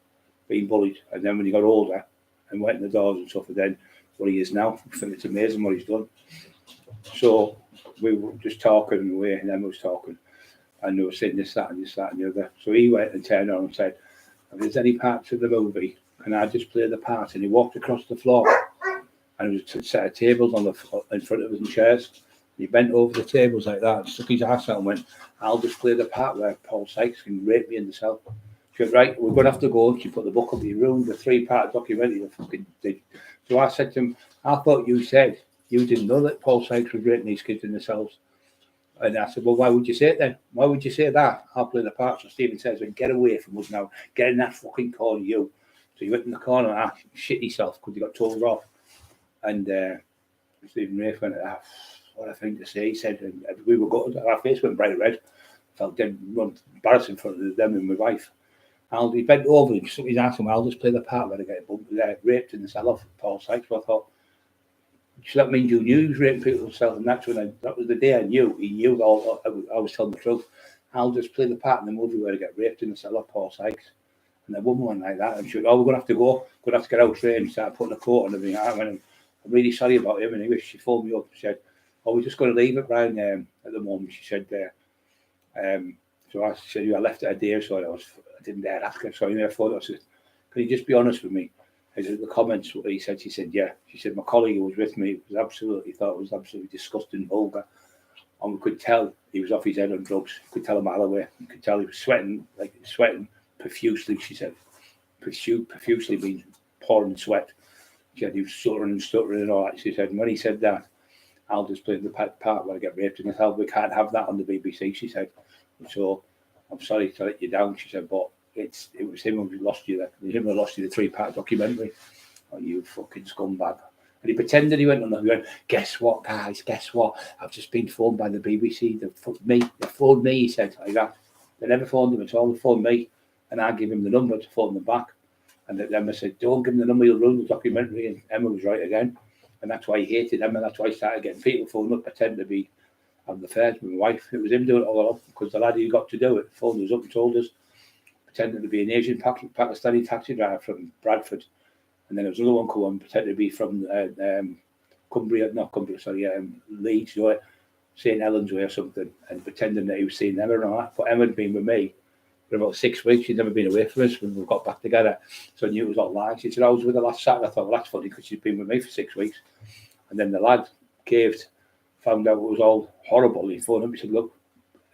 being bullied, and then when he got older and went in the doors and stuff, and then what he is now. I think it's amazing what he's done. So we were just talking away, and Emma was talking, and they were saying this, that, and the other. So he went and turned on and said, if there's any parts of the movie, can I just play the part? And he walked across the floor, and there was a set of tables in front of us and chairs. He bent over the tables like that and stuck his ass out and went, I'll just play the part where Paul Sykes can rape me in the cell. She went, right, we're going to have to go. She put the book up, you ruined the 3-part documentary. The fucking thing. So I said to him, I thought you said you didn't know that Paul Sykes was raping these kids in the cells. And I said, well, why would you say it then? Why would you say that? I'll play the part. So Stephen says, well, get away from us now. Get in that fucking corner, you. So he went in the corner and shit himself because he got told off. And Stephen Rafe went, what a thing to say. He said, and we were gutted. Our face went bright red. Felt dead embarrassed in front of them and my wife. He bent over and stuck his ass and I'll just play the part where I get raped in the cell off Paul Sykes. So I thought, so that means you knew he was raping people himself, and that was the day I knew. He knew I was telling the truth. I'll just play the part in the movie where I get raped in the cell off Paul Sykes. And the woman went like that, and she went, we're going to have to go. We're going to have to get out train and start putting a coat on everything. I went, I'm really sorry about him. And she phoned me up and said, we're just going to leave it, Brian, at the moment. She said, so I said, I left it a day or so. I didn't dare ask her. So I phoned her. I said, can you just be honest with me? I said, the comments, what he said, she said, yeah. She said, my colleague who was with me thought it was absolutely disgusting, vulgar. And we could tell he was off his head on drugs. We could tell him all the way. We could tell he was sweating profusely, she said. Profusely being pouring sweat. She said he was stuttering and all that. She said, and when he said that, I'll just play the part where I get raped in the cell. We can't have that on the BBC, she said. So I'm sorry to let you down, she said, but it was him who lost you. Him who lost you the 3-part documentary. Oh, you fucking scumbag. And he pretended he went on. He went, guess what, guys? Guess what? I've just been phoned by the BBC. They phoned me, he said, like that. They never phoned him at all. They phoned me. And I gave him the number to phone them back. And then Emma said, don't give him the number, you'll ruin the documentary. And Emma was right again. And that's why he hated Emma. That's why he started getting people phoned up, pretending to be having affairs with my wife. It was him doing it all up because the lad who got to do it phoned us up and told us, pretending to be an Asian Pakistani taxi driver from Bradford. And then there was another one come on, pretending to be from Leeds, St. Helens way or something, and pretending that he was seeing Emma and all that. But Emma had been with me for about 6 weeks. She'd never been away from us when we got back together. So I knew it was all lies. She said, I was with her last Saturday. I thought, well, that's funny because she's been with me for 6 weeks. And then the lad caved, found out it was all horrible. He phoned up, he said, look,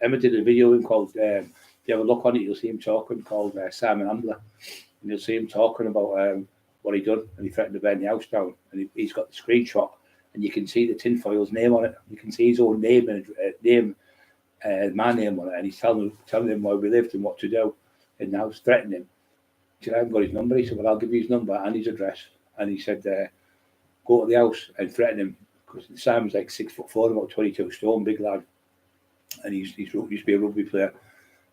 Emma did a video called, if you have a look on it, you'll see him talking, called Simon Ambler. And you'll see him talking about what he done, and he threatened to burn the house down. And he's got the screenshot, and you can see the tinfoil's name on it. You can see his own name and my name on it, and he's telling him where we lived and what to do. And now he's threatening him. He said, I haven't got his number. He said, well, I'll give you his number and his address. And he said, go to the house and threaten him, because Simon's like 6'4", about 22 stone, big lad. And he used to be a rugby player.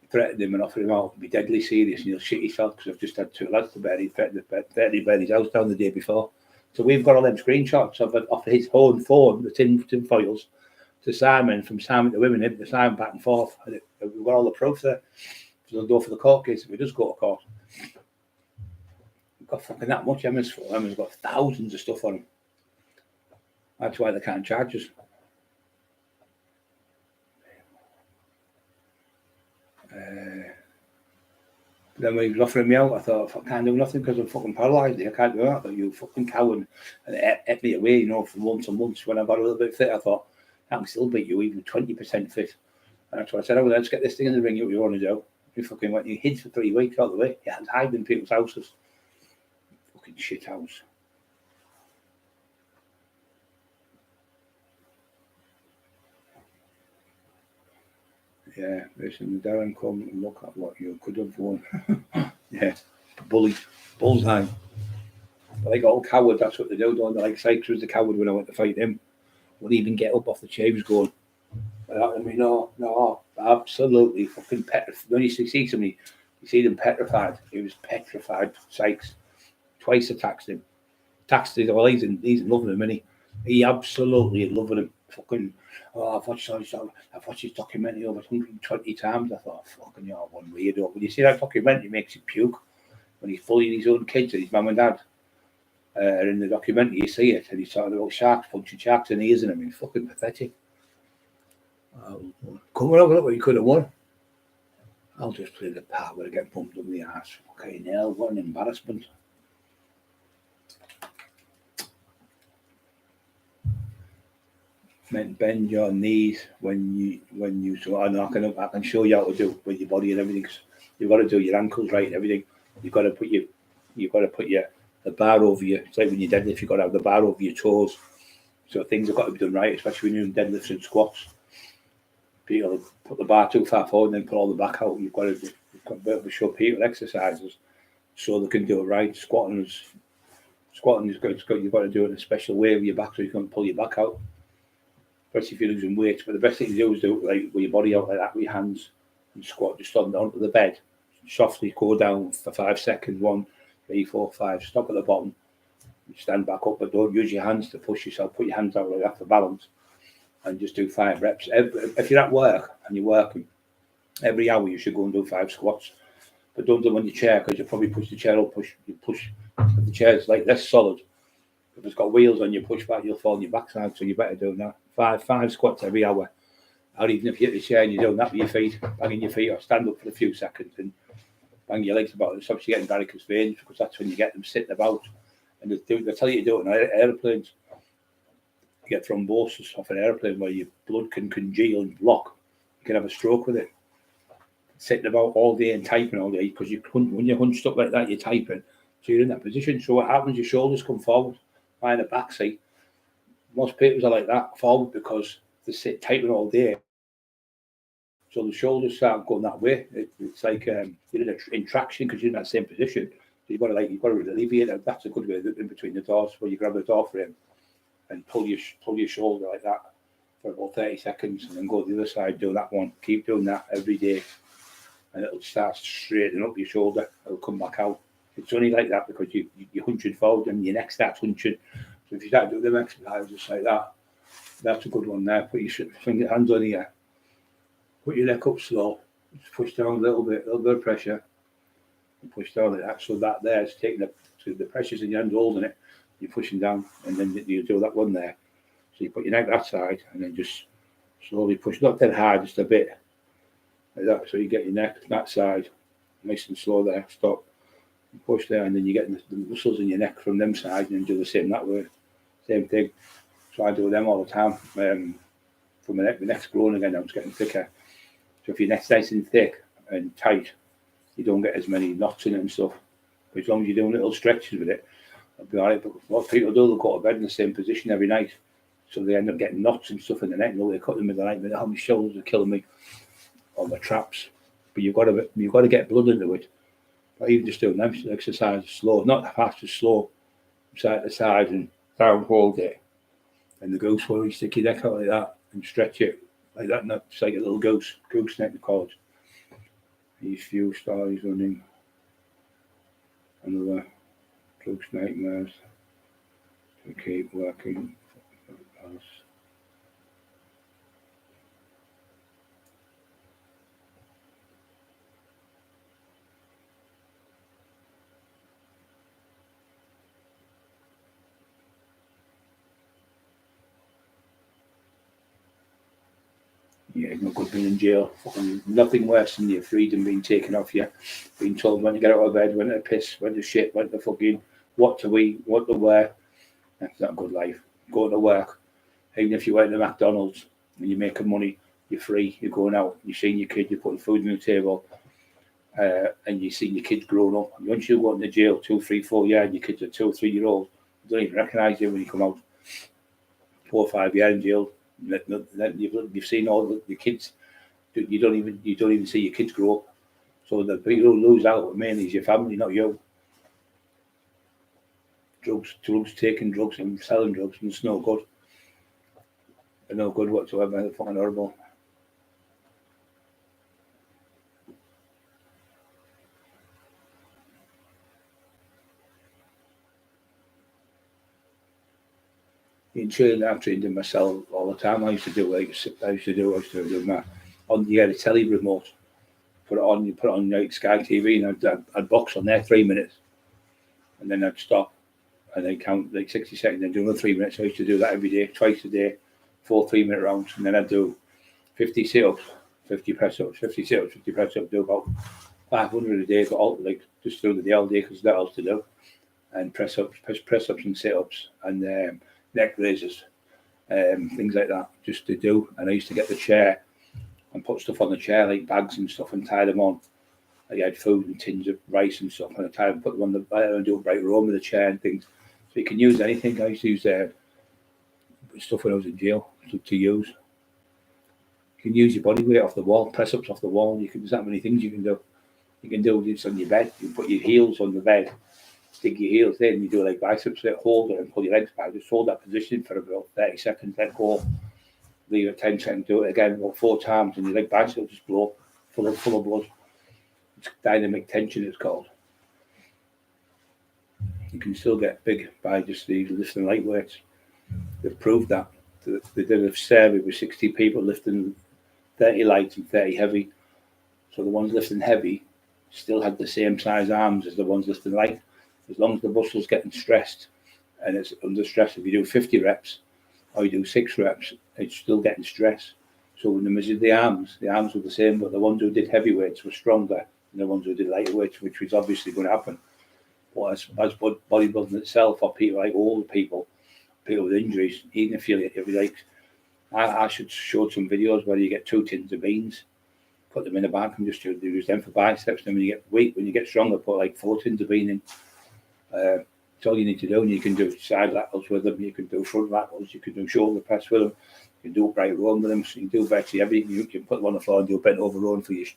Threatened him and offered him out to be deadly serious, and he'll shit himself because I've just had 2 lads to bury. He threatened to burn his house down the day before. So we've got all them screenshots of his own phone, the tin foils, to Simon, from Simon to women, to Simon back and forth. And we've got all the proof there. So they'll go for the court case if we just go to court. We've got fucking that much. Emma's got thousands of stuff on him. That's why they can't charge us. Then when he was offering me out, I thought, I can't do nothing because I'm fucking paralysed. I can't do that. I thought, you fucking coward. And it ate me away, for months and months. When I got a little bit fit, I thought, I can still beat you, even 20% fit. And that's why I said, let's get this thing in the ring, what you want to do. You fucking went, you hid for 3 weeks all the way. You had to hide in people's houses. Fucking shit house. Yeah, listen, Darren, come and look at what you could have won. Yeah, bullied, bullseye. But like all cowards, that's what they do, don't they? Like Sykes was the coward when I went to fight him. Wouldn't even get up off the chair, he was going. I mean, no, absolutely fucking petrified. When you see somebody, you see them petrified. He was petrified, Sykes. Twice attacked him. Well, he's in love with him, isn't he? He absolutely in love with him. Fucking, I've watched his documentary over 120 times. I thought, fucking, you're one weirdo. When you see that documentary, it makes you puke. When he's bullying his own kids and his mum and dad. In the documentary, you see it, and he's talking about sharks, punching sharks in the ears, and I mean, fucking pathetic. Come on, look what you could have won. I'll just play the part where I get pumped up the arse. Okay, hell, what an embarrassment. Bend your knees when you so I can show you how to do with your body and everything. You've got to do your ankles right and everything. You've got to put the bar over you. It's like when you deadlift, you've got to have the bar over your toes. So things have got to be done right, especially when you're doing deadlifts and squats. People put the bar too far forward and then pull all the back out. You've got to show people exercises so they can do it right. Squatting is you've got to do it in a special way with your back so you can pull your back out. Especially if you're losing weight. But the best thing to do is do it like with your body out like that with your hands and squat just onto the bed. Softly go down for 5 seconds. 1, 3, 4, 5. Stop at the bottom. Stand back up, but don't use your hands to push yourself. Put your hands out like that for balance. And just do 5 reps. If you're at work and you're working, every hour you should go and do 5 squats. But don't do them on your chair because you'll probably push the chair up. You push the chair's like this solid. If it's got wheels on you, push back, you'll fall on your backside. So you better do that. 5 squats every hour. Or even if you hit the chair and you're doing that with your feet, banging your feet or stand up for a few seconds and bang your legs about. It's obviously getting varicose veins because that's when you get them sitting about. And they tell you to do it on airplanes. You get thrombosis off an airplane where your blood can congeal and block. You can have a stroke with it. Sitting about all day and typing all day because when you're hunched up like that, you're typing. So you're in that position. So what happens, your shoulders come forward. Behind the back seat. Most people are like that, forward, because they sit typing all day. So the shoulders start going that way. It's like you're in traction because you're in that same position. So you've got to alleviate it. That's a good way in between the doors where you grab the door frame and pull your shoulder like that for about 30 seconds and then go to the other side, do that one. Keep doing that every day. And it'll start straightening up your shoulder. It'll come back out. It's only like that because you're hunching forward and your neck starts hunching. So if you start doing them exercises just like that, that's a good one there. Put your hands on here. Put your neck up slow. Just push down a little bit of pressure. And push down like that. So that there is taking the pressure's in your hands holding it. You're pushing down and then you do that one there. So you put your neck that side and then just slowly push, not that hard, just a bit. Like that. So you get your neck that side. nice and slow there, stop, and push there, and then you get the muscles in your neck from them sides, and do the same that way. Same thing. So I do them all the time. For my neck's growing again, now it's getting thicker. So if your neck's nice and thick and tight, you don't get as many knots in it and stuff. But as long as you're doing little stretches with it, it'll be alright. But what people do, they'll go to bed in the same position every night. So they end up getting knots and stuff in the neck. And they cut them in the night. My shoulders are killing me on the traps. But you've got to get blood into it. But even just doing them exercises slow, not fast, just slow, side to side and down hold it. And the goose where you stick your neck out like that and stretch it like that. Not just like a little goose neck they call it. These few stories running. Another goose nightmares to keep working. Yeah, it's not good being in jail. Fucking nothing worse than your freedom being taken off you. Being told when to get out of bed, when to piss, when to shit, when to fucking what to eat, what to wear. That's not a good life. Going to work, even if you went to McDonald's and you're making money, you're free, you're going out, you're seeing your kid, you're putting food on the table, and you're seeing your kids growing up. Once you go into jail, 2, 3, 4 years, and your kids are 2 or 3 years old, they don't even recognise you when you come out. 4 or 5 years in jail. You've seen all the kids. You don't even see your kids grow up. So the people who lose out mainly is your family, not you. Drugs, taking drugs and selling drugs, and it's no good. They're no good whatsoever. They're fucking horrible. In training, I've trained in myself all the time. I used to do my on you get a telly remote, put it on like Sky TV, and I'd box on there 3 minutes, and then I'd stop, and then count like 60 seconds, and do another 3 minutes. I used to do that every day, twice a day, 4 3-minute rounds, and then I'd do 50 sit-ups, 50 press-ups, 50 sit-ups, 50 press-ups, do about 500 a day, but all like just through the day all day because there's else to do, and press-ups and sit-ups, and neck raises, things like that, just to do. And I used to get the chair and put stuff on the chair, like bags and stuff, and tie them on. I had food and tins of rice and stuff, and I tie them, put them on the and do a bright room with the chair and things. So you can use anything. I used to use stuff when I was in jail to use. You can use your body weight off the wall, press ups off the wall. There's that many things you can do. You can do this on your bed. You can put your heels on the bed, stick your heels in, you do like biceps, hold it and pull your legs back. Just hold that position for about 30 seconds, let go, leave it 10 seconds, do it again about 4 times, and your leg biceps just blow full of blood. It's dynamic tension, it's called. You can still get big by just lifting light weights. They've proved that. They did a survey with 60 people lifting 30 light and 30 heavy. So the ones lifting heavy still had the same size arms as the ones lifting light. As long as the muscle's getting stressed and it's under stress, if you do 50 reps or you do 6 reps, it's still getting stress. So when they measured the arms were the same, but the ones who did heavy weights were stronger than the ones who did lighter weights, which was obviously going to happen. But as bodybuilding itself, or people like older people with injuries, even if you like, I should show some videos where you get 2 tins of beans, put them in a bag and just use them for biceps. And when you get weak, when you get stronger, put like 4 tins of beans in. It's all you need to do, and you can do side laterals with them, you can do front laterals, you can do shoulder press with them, you can do upright rowing with them, so you can do virtually everything. You can put them on the floor and do a bent over rowing for your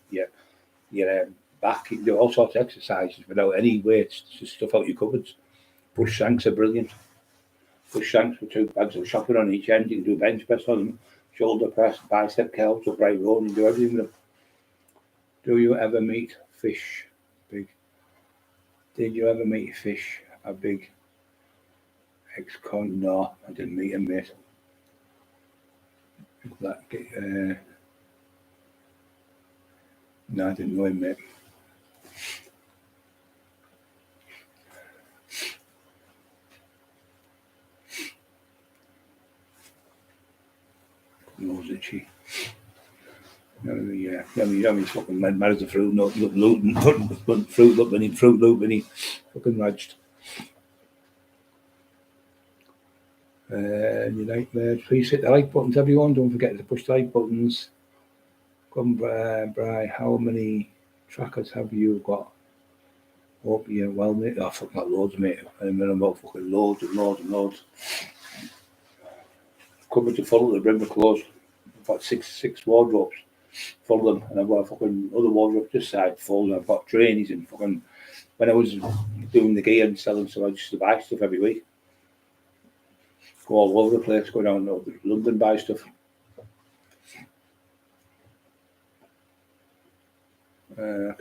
back. You can do all sorts of exercises without any weights, just stuff out your cupboards. Push shanks are brilliant. Push shanks with 2 bags of shopping on each end. You can do bench press on them, shoulder press, bicep curls, upright rowing, you can do everything with them. Do you ever meet fish? Big. Did you ever meet fish? A big ex-con? No, I didn't meet him, mate. No, I didn't know him, mate. Nose itchy. Yeah, he's fucking mad as a fruit nut, looting, putting Fruit Loop in him, Fruit Loop in him, fucking raged. You like please hit the like buttons, everyone. Don't forget to push the like buttons. Come, Bri, how many trackers have you got? Hope you're well, mate. Oh, fuck, not loads, mate. I'm about fucking loads and loads and loads. Covered to full of the brim of clothes. I've got six wardrobes full of them, and I've got a fucking other wardrobe just side full. And I've got trainings and fucking. When I was doing the gear and selling, so I used to buy stuff every week. Go all over the place, go down to London, buy stuff.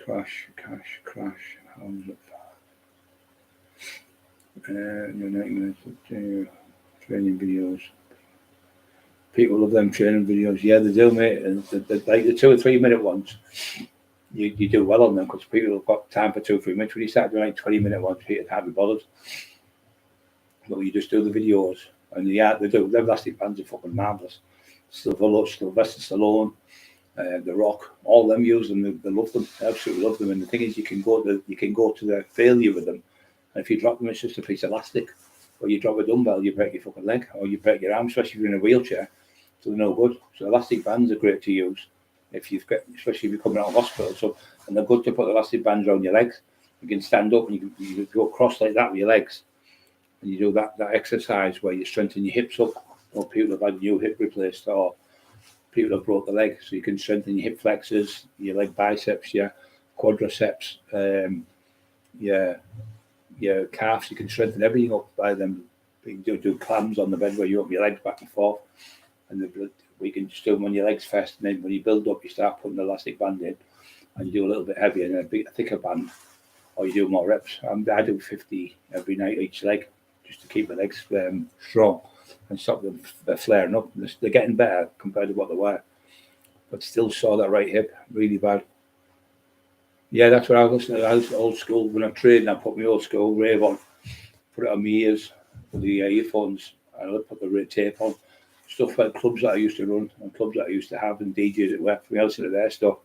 Crash. How's it? Training videos. People love them training videos. Yeah, they do, mate. And like the 2 or 3 minute ones, you do well on them because people have got time for 2 or 3 minutes. When you start doing like 20-minute ones, people can't be bothered. But you just do the videos, and yeah, they do. Them elastic bands are fucking marvelous. Sylvester Stallone, The Rock, all them use them. They love them. They absolutely love them. And the thing is, you can go to the failure with them, and if you drop them, it's just a piece of elastic. Or you drop a dumbbell, you break your fucking leg, or you break your arm, especially if you're in a wheelchair. So they're no good. So elastic bands are great to use especially if you're coming out of hospital. So, and they're good to put elastic bands around your legs. You can stand up and you can go across like that with your legs, and you do that exercise where you strengthen your hips up. Or people have had new hip replaced, or people have broke the leg, so you can strengthen your hip flexors, your leg biceps, your quadriceps, your calves. You can strengthen everything up by them. You can do clams on the bed where you up your legs back and forth, and we can just do them on your legs first, and then when you build up, you start putting the elastic band in, and you do a little bit heavier and a thicker band, or you do more reps. I do 50 every night each leg, just to keep the legs strong and stop them flaring up. They're getting better compared to what they were, but still saw that right hip really bad. Yeah, that's what I was listening to. I was old school. When I'm trading, I put my old school rave on, put it on my ears with the earphones, and I put the tape on. Stuff like clubs that I used to run and clubs that I used to have and DJs that worked for me, I listen to their stuff.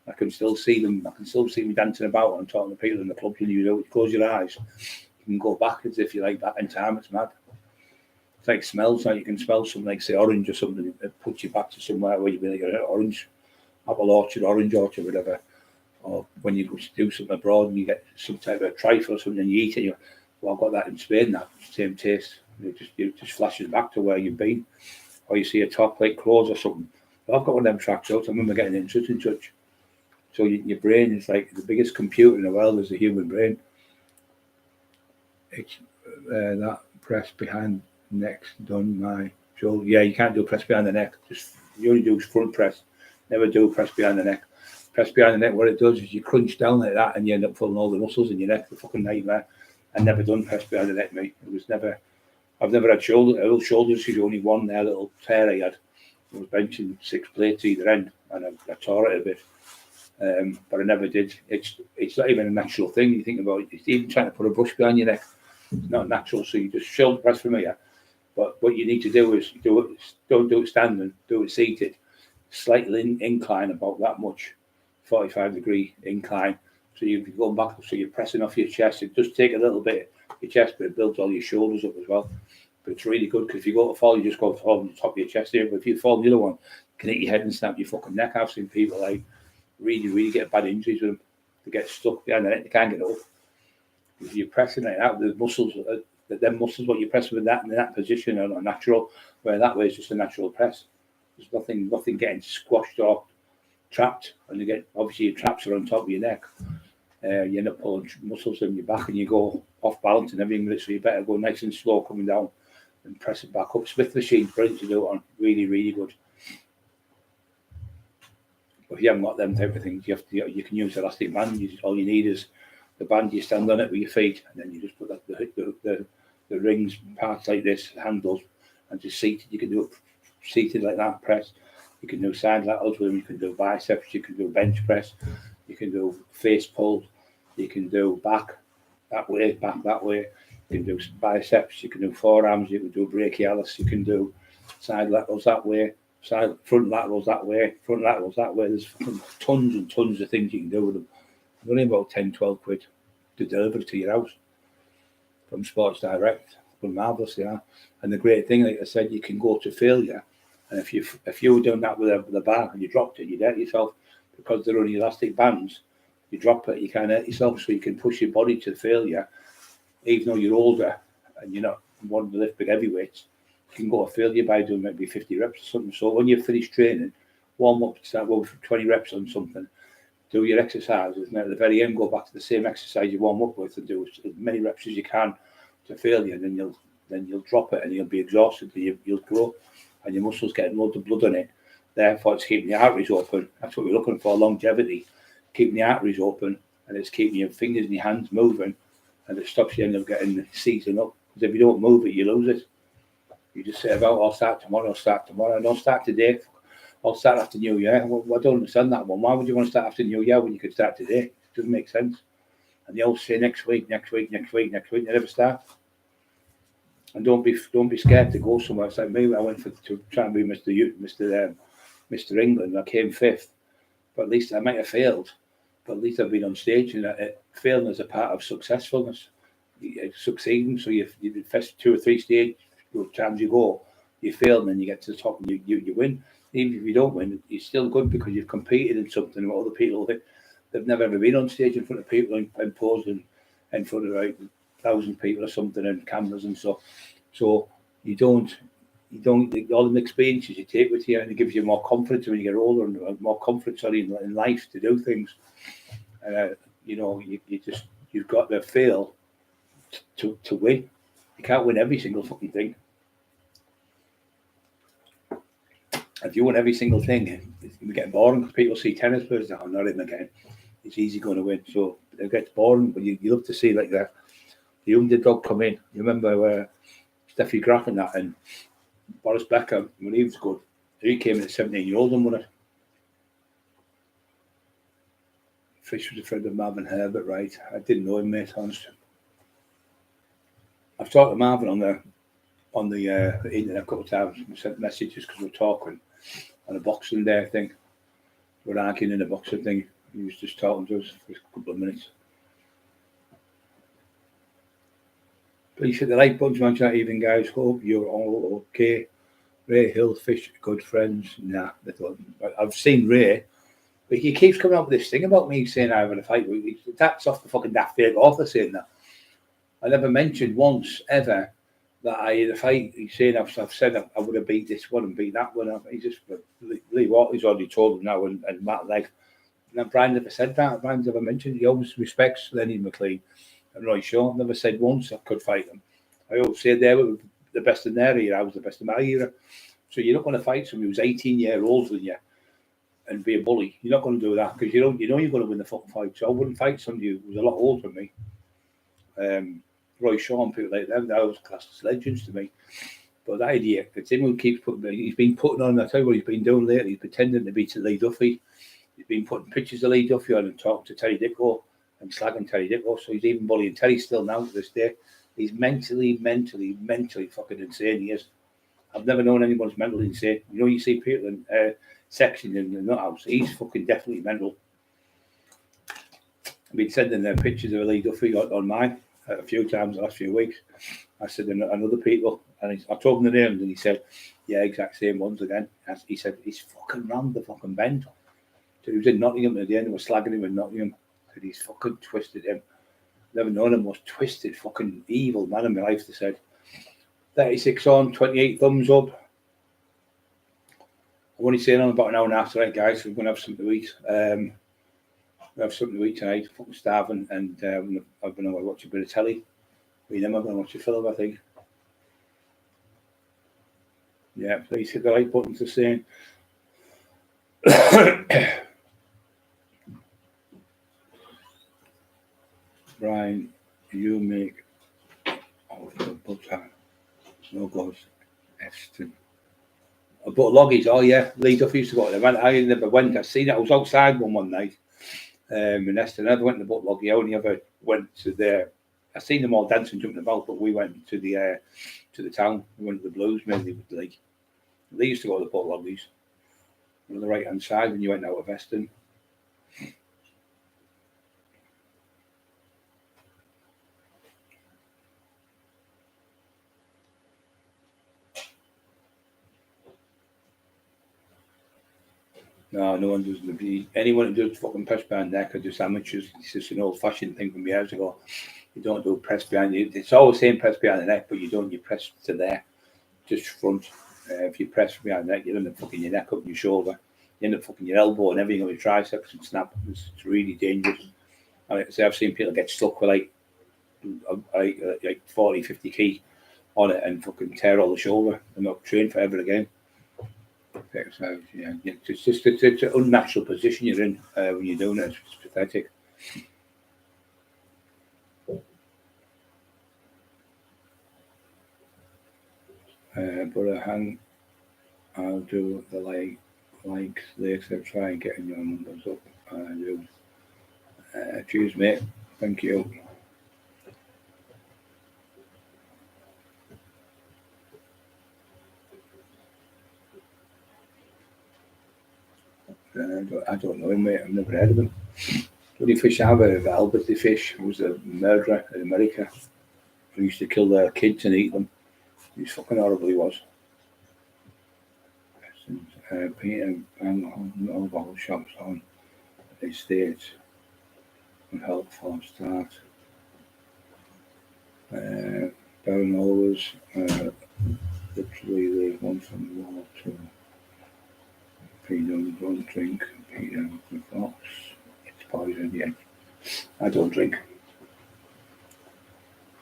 I can still see them. I can still see me dancing about and talking to people in the clubs, and you close your eyes, you can go back as if you like that in time. It's mad. It's like smells. Like you can smell something like, say, orange or something. It puts you back to somewhere where you've been like an orange, apple orchard, orange orchard, whatever. Or when you go to do something abroad and you get some type of trifle or something and you eat it, I've got that in Spain, that same taste. It just flashes back to where you've been. Or you see a top like clothes or something. I've got one of them tracks out. I remember getting in such and such. So your brain is like the biggest computer in the world is the human brain. It's that press behind the neck done my shoulder. Yeah, you can't do press behind the neck. You only do front press. Never do press behind the neck. Press behind the neck, what it does is you crunch down like that and you end up pulling all the muscles in your neck. The fucking nightmare. I never done press behind the neck, mate. I've never had shoulders. There's only one there, little tear I had. I was benching 6 plates either end, and I tore it a bit. But I never did. It's not even a natural thing. You think about it. It's even trying to put a brush behind your neck. It's not natural. So you just shoulder press from here. But what you need to do is don't do it standing. Do it seated. Slightly incline about that much, 45-degree incline. So you're going back. So you're pressing off your chest. It does take a little bit of your chest, but it builds all your shoulders up as well. But it's really good because if you go to fall, you just go to fall on the top of your chest here. But if you fall on the other one, you can hit your head and snap your fucking neck. I've seen people like really get bad injuries with them. They get stuck behind the neck. They can't get up. If you're pressing it out, the muscles, what you're pressing with that in that position are not natural. Where that way is just a natural press. There's nothing getting squashed or trapped. And obviously your traps are on top of your neck. You end up pulling muscles in your back and you go off balance and everything with it. So you better go nice and slow coming down and press it back up. Smith machine's brilliant to do it on. Really good. But if you haven't got them type of things, you can use elastic band. All you need is the band. You stand on it with your feet, and then you just put the rings parts like this, handles, and just seated. You can do it seated like that, press. You can do side laterals with them. You can do biceps. You can do bench press. You can do face pull. You can do back that way. You can do biceps. You can do forearms. You can do brachialis. You can do side laterals that way. side, front laterals that way, front laterals that way. There's fucking tons and tons of things you can do with them. They're only about 10, 12 quid to deliver to your house from Sports Direct. They're marvellous, they are. And the great thing, like I said, you can go to failure. And if you were doing that with a bar and you dropped it, you'd hurt yourself because they're only elastic bands. You drop it, you can't hurt yourself, so you can push your body to failure, even though you're older and you're not wanting to lift big heavyweights. You can go to failure by doing maybe 50 reps or something. So when you finish training, warm up, start going for 20 reps on something, do your exercises, and at the very end, go back to the same exercise you warm up with and do as many reps as you can to failure. And then you'll drop it and you'll be exhausted. You'll grow, and your muscles getting loads of blood on it. Therefore, it's keeping the arteries open. That's what we're looking for: longevity, keeping the arteries open, and it's keeping your fingers and your hands moving, and it stops you end up getting seizing up. Because if you don't move it, you lose it. You just say about, I'll start tomorrow, I don't start today, I'll start after New Year. Well, I don't understand that one. Why would you want to start after New Year when you could start today? It doesn't make sense. And they all say next week, you never start. And don't be scared to go somewhere. It's like me, I went to try and be Mr. England. I came 5th, but at least I might have failed. But at least I've been on stage, and failing is a part of successfulness. Succeeding, so you first 2 or 3 stage times you go, you fail, and then you get to the top and you win. Even if you don't win, you're still good because you've competed in something what other people think. They've never ever been on stage in front of people and posing in front of like 1,000 people or something and cameras and stuff. So you don't all the experiences you take with you, and it gives you more confidence when you get older and more confidence in life to do things. You've got to fail to win. You can't win every single fucking thing. If you win every single thing, it's going to get boring because people see tennis players, oh, not him again. It's easy going to win. So it gets boring, but you love to see like that. The underdog come in. You remember Steffi Graf and that, and Boris Becker, when he was good, he came in at 17-year-old and won it. Fish was a friend of Marvin Herbert, right? I didn't know him, mate, honest. I've talked to Marvin on the internet a couple of times. We sent messages because we're talking on a Boxing Day thing. We're arguing in a boxing thing. He was just talking to us for a couple of minutes. Please hit the like button to mention that evening, guys. Hope you're all okay. Ray Hill, Fish, good friends. Nah, I've seen Ray, but he keeps coming up with this thing about me saying I have a fight. That's off the fucking daft fake author saying that. I never mentioned once ever that I had a fight. He's saying I've said I would have beat this one and beat that one. He just Lee Watley's already told him now, and Matt Legg. And then Brian never said that. Brian's never mentioned. He always respects Lenny McLean and Roy Shaw. Never said once I could fight them. I always said they were the best in their era. I was the best in my era. So you're not going to fight somebody who's 18 years older than you and be a bully. You're not going to do that because you know you're going to win the fucking fight. So I wouldn't fight somebody who was a lot older than me. Roy Shaw and people like them, that was classed as legends to me. But that idea, it's him who keeps he's been putting on, I tell you what he's been doing lately, he's pretending to be to Lee Duffy. He's been putting pictures of Lee Duffy on and talking to Terry Dicko and slagging Terry Dicko. So he's even bullying Terry still now to this day. He's mentally fucking insane, he is. I've never known anyone's mentally insane. You know, you see people in section in the nut house, he's fucking definitely mental. I've been sending them pictures of Lee Duffy on mine a few times the last few weeks. I said, and other people, and I told him the names, and he said, yeah, exact same ones again. He said, he's fucking round the fucking bend. So he was in Nottingham at the end, was slagging him in Nottingham. Said he's fucking twisted him. Never known him most twisted, fucking evil man in my life, they said. 36 on, 28 thumbs up. I'm only saying on about an hour and a half tonight, guys, so we're going to have something to eat. We have something to eat tonight, fucking starving, and I'm going to watch a bit of telly. I'm going to watch a film, I think. Yeah, please hit the like button to saying. Brian, you make butter. No goes. Eston. I bought loggies. Oh yeah, Lee Duff used to go to them. I never went. I seen it. I was outside one night. In Eston. I never went to the boat loggy. I only ever went to there. I seen them all dancing, jumping about, but we went to the town. We went to the Blues mainly with Lee. Lee used to go to the boat loggies. on the right hand side when you went out of vesting. No one does the anyone who does fucking press behind the neck are just amateurs. It's just an old fashioned thing from years ago. You don't do press behind the it's always saying press behind the neck, but you don't, you press to there, just front. If you press behind the neck, you end up fucking your neck up and your shoulder. You end up fucking your elbow and everything on your triceps and snap. It's really dangerous. I've seen people get stuck with like 40, 50 key on it and fucking tear all the shoulder and not train forever again. So, yeah, it's an unnatural position you're in when you're doing it. It's pathetic. But I'll do the likes, except try and getting your numbers up. I do. Cheers, mate. Thank you. I don't know him, mate. I've never heard of him. The only fish I've heard of, Albert the fish, was a murderer in America who used to kill their kids and eat them. He's fucking horrible, he was. Peter and alcohol shops on estates and help for start. Down always, literally the one from the wall to Peter don't drink, Peter the fox, it's poison, yeah. I don't drink.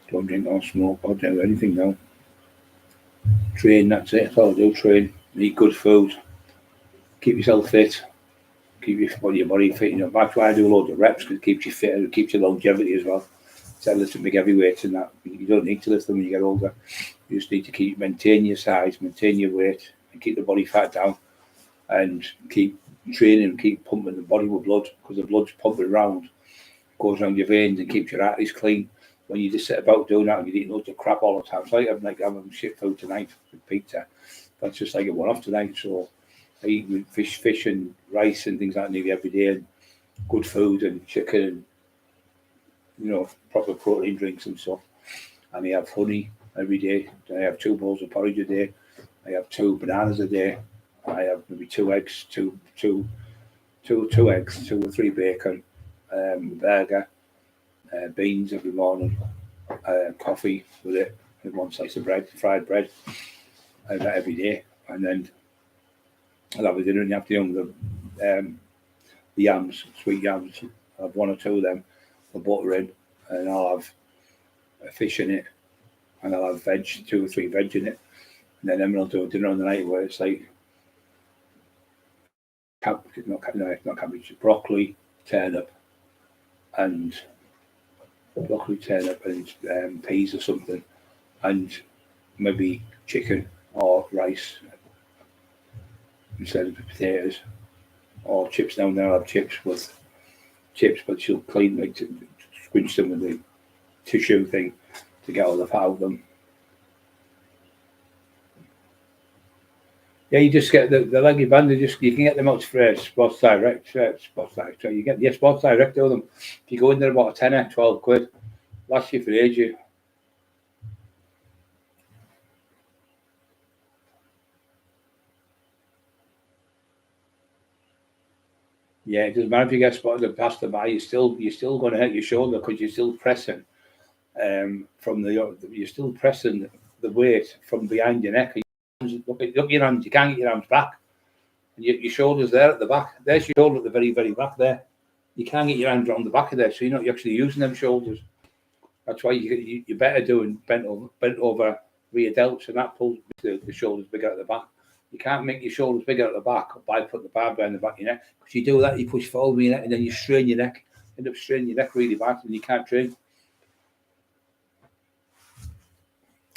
Don't drink or smoke or do anything now. Train, that's it. That's all I do, train. Eat good food. Keep yourself fit. Keep your body fit. You know, that's why I do loads of reps, because it keeps you fit and it keeps your longevity as well. So I lift some big heavy weights and that. You don't need to lift them when you get older. You just need to maintain your size, maintain your weight, and keep the body fat down. And keep training, keep pumping the body with blood, because the blood's pumping around, goes around your veins and keeps your arteries clean. When you just sit about doing that and you eat loads of crap all the time, it's like having shit food tonight with pizza. That's just like a one-off tonight. So I eat fish and rice and things like that nearly every day, and good food and chicken and proper protein drinks and stuff. And I have honey every day. I have 2 bowls of porridge a day. I have 2 bananas a day. I have maybe 2 eggs, two eggs, 2 or 3 bacon, burger, beans every morning, coffee with it, and 1 slice of bread, fried bread. I have that every day, and then I'll have a dinner in the afternoon. The yams, sweet yams. I'll have 1 or 2 of them, with butter in, and I'll have a fish in it, and I'll have veg, 2 or 3 veg in it, and then I'll do a dinner on the night where it's like not cabbage, broccoli, turnip, and peas or something, and maybe chicken or rice instead of potatoes, or chips. Now and then I'll have chips, but she'll clean, like, to squinch them with the tissue thing to get all the fat out of them. Yeah, you just get the leggy band. You can get them out for Sports Direct. So you get Sports Direct of them. If you go in there, about a tenner, 12 quid. Lasts you for ages. Yeah, it doesn't matter if you get spotted and passed by. You're still going to hurt your shoulder, because you're still pressing you're still pressing the weight from behind your neck. Look at your hands. You can't get your arms back. And your shoulder's there at the back. There's your shoulder at the very, very back there. You can't get your hands around the back of there, so you're not actually using them shoulders. That's why you're better doing bent over rear delts, and that pulls the shoulders bigger at the back. You can't make your shoulders bigger at the back by putting the bar behind the back of your neck. Because you do that, you push forward with your neck, and then you strain your neck. End up straining your neck really bad, and you can't train.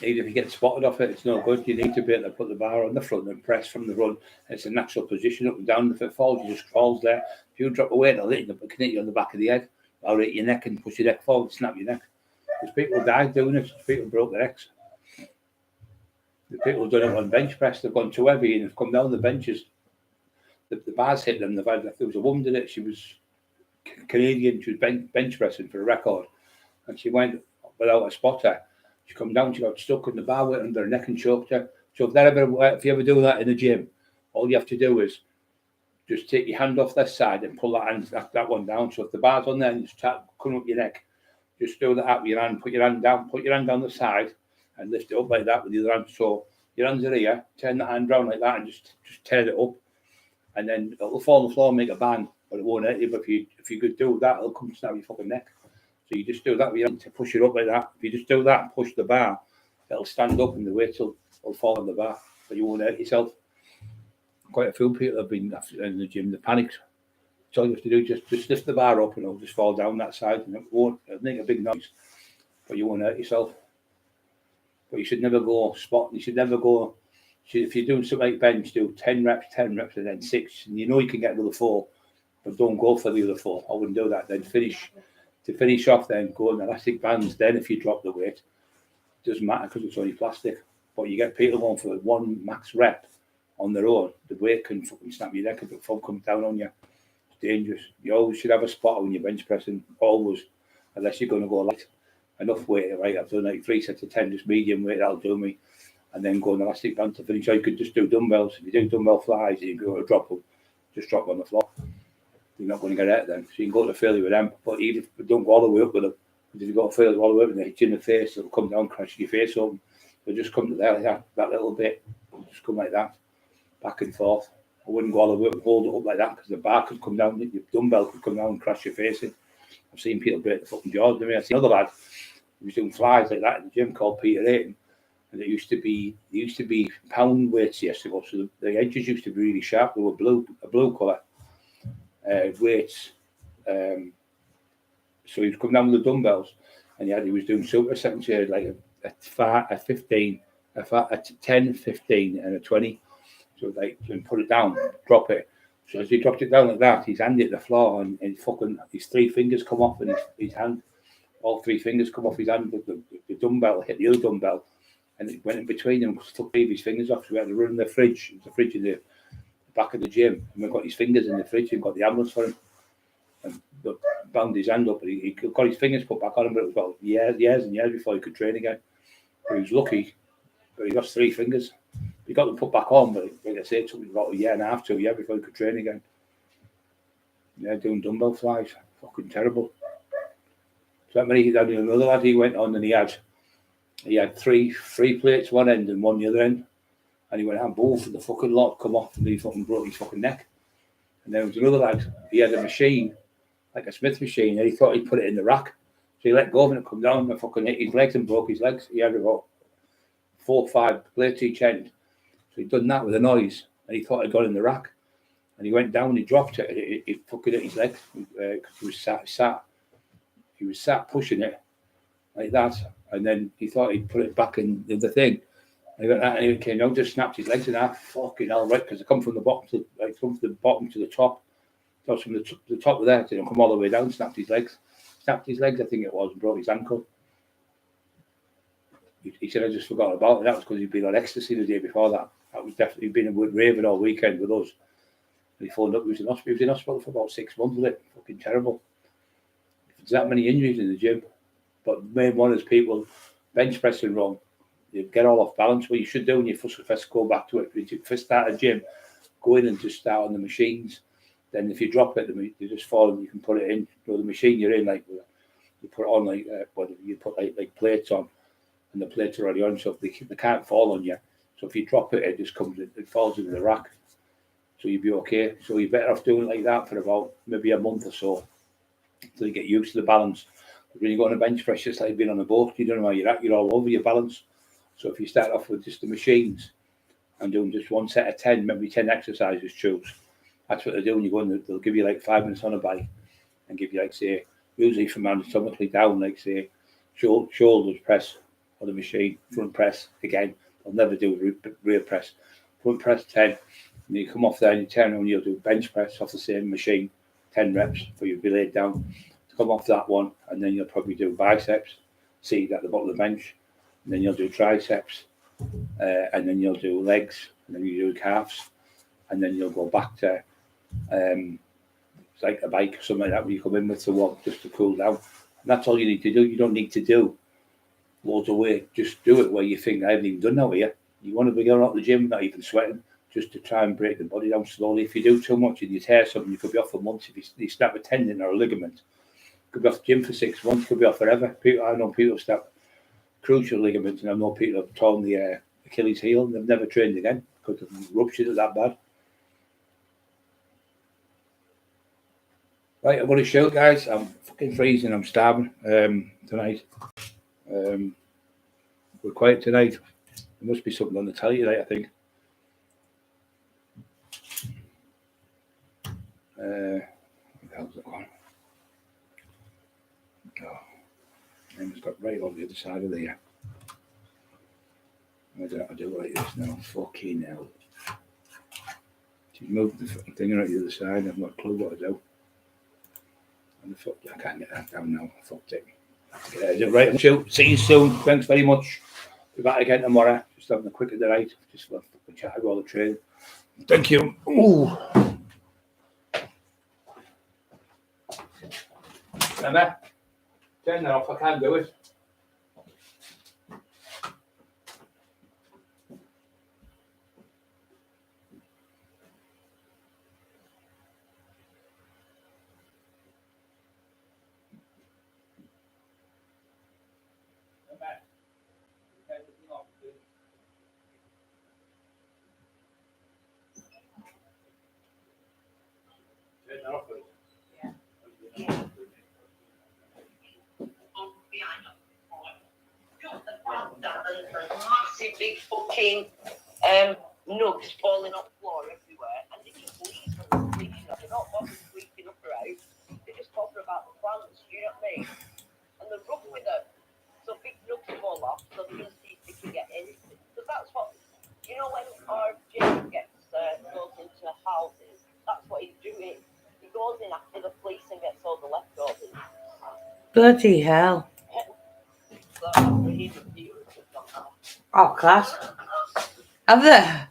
Even if you get spotted off it, it's no good. You need to be able to put the bar on the front and press from the run. It's a natural position up and down. If it falls, it just falls there. If you drop away, it can hit you on the back of the head. Or hit your neck and push your neck forward, snap your neck. Because people died doing it. People broke their necks. The people who've done it on bench press, they've gone too heavy and have come down the benches. the bars hit them. There was a woman did it. She was Canadian. She was bench pressing for a record, and she went without a spotter. She come down. She got stuck in the bar weight under her neck and choked her. So if you ever do that in the gym, all you have to do is just take your hand off this side and pull that one down. So if the bar's on there and you start coming up your neck, just do that with your hand. Put your hand down the side, and lift it up like that with the other hand. So your hands are here. Turn the hand round like that, and just tear it up, and then it'll fall on the floor and make a bang, but it won't hurt you. But if you could do that, it'll come snap your fucking neck. So you just do that with your hand to push it up like that. If you just do that and push the bar, it'll stand up, and the weight will fall on the bar, but you won't hurt yourself. Quite a few people have been in the gym. They panicked. So all you have to do just lift the bar up, and it'll just fall down that side, and it'll make a big noise, but you won't hurt yourself. But you should never go spot. You should never go. If you're doing something like bench, do 10 reps, and then 6, and you know you can get another 4, but don't go for the other 4. I wouldn't do that. Then finish off. Then go on elastic bands. Then if you drop the weight, it doesn't matter because it's only plastic. But you get people going for 1 max rep on their own. The weight can fucking snap your neck if the foam comes down on you. It's dangerous. You always should have a spotter when you're bench pressing. Always, unless you're going to go light. Enough weight, right? I've done like 3 sets of 10, just medium weight, that'll do me. And then go on elastic band to finish. Or you could just do dumbbells. If you do dumbbell flies, you can go to drop them, just drop them on the floor. You're not going to get hurt then. So you can go to failure with them, but even if you don't go all the way up with them, if you go to failure all the way up and they hit you in the face, it'll come down, crash your face open. They'll just come to there like that little bit, just come like that, back and forth. I wouldn't go all the way up and hold it up like that because the bar could come down, your dumbbell could come down and crash your face in. I've seen people break the fucking jaws. I've seen another lad who was doing flies like that in the gym called Peter Ayton, and it used to be pound weights yesterday. So the edges used to be really sharp. They were a blue colour weights. So he was coming down with the dumbbells, and he was doing super sets. He had like a 15, a 10, 15, and a 20. So like, and put it down, drop it. So as he dropped it down like that, his hand hit the floor, and his 3 fingers come off in his hand. All 3 fingers come off his hand. The dumbbell hit the other dumbbell, and it went in between them. Took 3 of his fingers off. So we had to run in the fridge. It was the fridge in the back of the gym, and we got his fingers in the fridge and got the ambulance for him. And bound his hand up, and he got his fingers put back on him. But it was about years and years before he could train again. But he was lucky, but he lost 3 fingers. He got them put back on, but like I say, it took him about 1.5 years, 2 years before he could train again. Yeah, doing dumbbell flies, fucking terrible. So that many, another lad, he went on and he had three plates one end and one the other end, and he went out both, and the fucking lot come off, and he fucking broke his fucking neck. And there was another lad, he had a machine, like a Smith machine, and he thought he'd put it in the rack. So he let go of it and come down and fucking hit his legs and broke his legs. He had about 4 or 5 plates each end. So he'd done that with a noise, and he thought it got in the rack. And he went down, he dropped it, he fucking hit his legs because he was sat pushing it like that, and then he thought he'd put it back in the thing. And he went out and he came down, just snapped his legs in half. Fucking hell, right? Because they come from the bottom to the top. So from the top of there, to come all the way down, snapped his legs, I think it was, and broke his ankle. He said, I just forgot about it. That was because he'd been on ecstasy the day before that. That was definitely been raving all weekend with us. And he phoned up, he was in hospital for about 6 months with it. Fucking terrible. There's that many injuries in the gym. But the main one is people bench pressing wrong. You get all off balance. What you should do when you first go back to it, when you first start a gym, go in and just start on the machines. Then if you drop it, you just fall and you can put it in. You know, the machine you're in, like you put it on you put like plates on, and the plates are already on, so they can't fall on you. So if you drop it, it falls into the rack. So you'd be okay. So you're better off doing it like that for about maybe a month or so until you get used to the balance. But when you go on a bench press, it's like being on a boat. You don't know where you're at. You're all over your balance. So if you start off with just the machines and doing just 1 set of 10, maybe 10 exercises, choose. That's what they do when you go in. They'll give you like 5 minutes on a bike and give you, like, say, usually from anatomically down, like, say, shoulders press on the machine, front press again. They'll never do rear press. Front press 10. And you come off there and you turn around, you'll do bench press off the same machine, 10 reps for you to be laid down. Come off that one, and then you'll probably do biceps, seated at the bottom of the bench. And then you'll do triceps, and then you'll do legs, and then you do calves, and then you'll go back to It's like a bike or something like that where you come in with to walk just to cool down. And that's all you need to do. You don't need to do loads of work. Just do it where you think I haven't even done that here. You want to be going out to the gym, not even sweating, just to try and break the body down slowly. If you do too much and you tear something, you could be off for months. If you snap a tendon or a ligament, you could be off the gym for 6 months, could be off forever. I know people snap crucial ligaments, and I know people have torn the Achilles heel and they've never trained again because the ruptures are that bad. Right, I'm going to show guys. I'm fucking freezing. I'm starving tonight. We're quiet tonight. There must be something on the telly tonight, I think. What the hell's it on? Oh, name's got right on the other side of there. I don't have to do it like this now. Fucking hell. She's moved the fucking thing right the other side. I've got a clue what to do. And the fuck, I can't get that down now. Fucked it. Right, shoot. See you soon. Thanks very much. Be back again tomorrow. Just having a quick at the night. Just for a fucking chat about the train. Thank you. Ooh. Remember? Turn that off. I can't do it. Massive big fucking nugs falling off the floor everywhere, and they just leave them sleeping up. They're not bothered sleeping up or out. They just bother about the plants, do you know what I mean? And they're rough with them. So big nugs fall off, so they're going to see if they can get anything. Because that's what, you know, when our gym goes into houses, that's what he's doing. He goes in after the police and gets all the leftovers. Bloody hell. So that's what he's doing. Oh, class. Have they?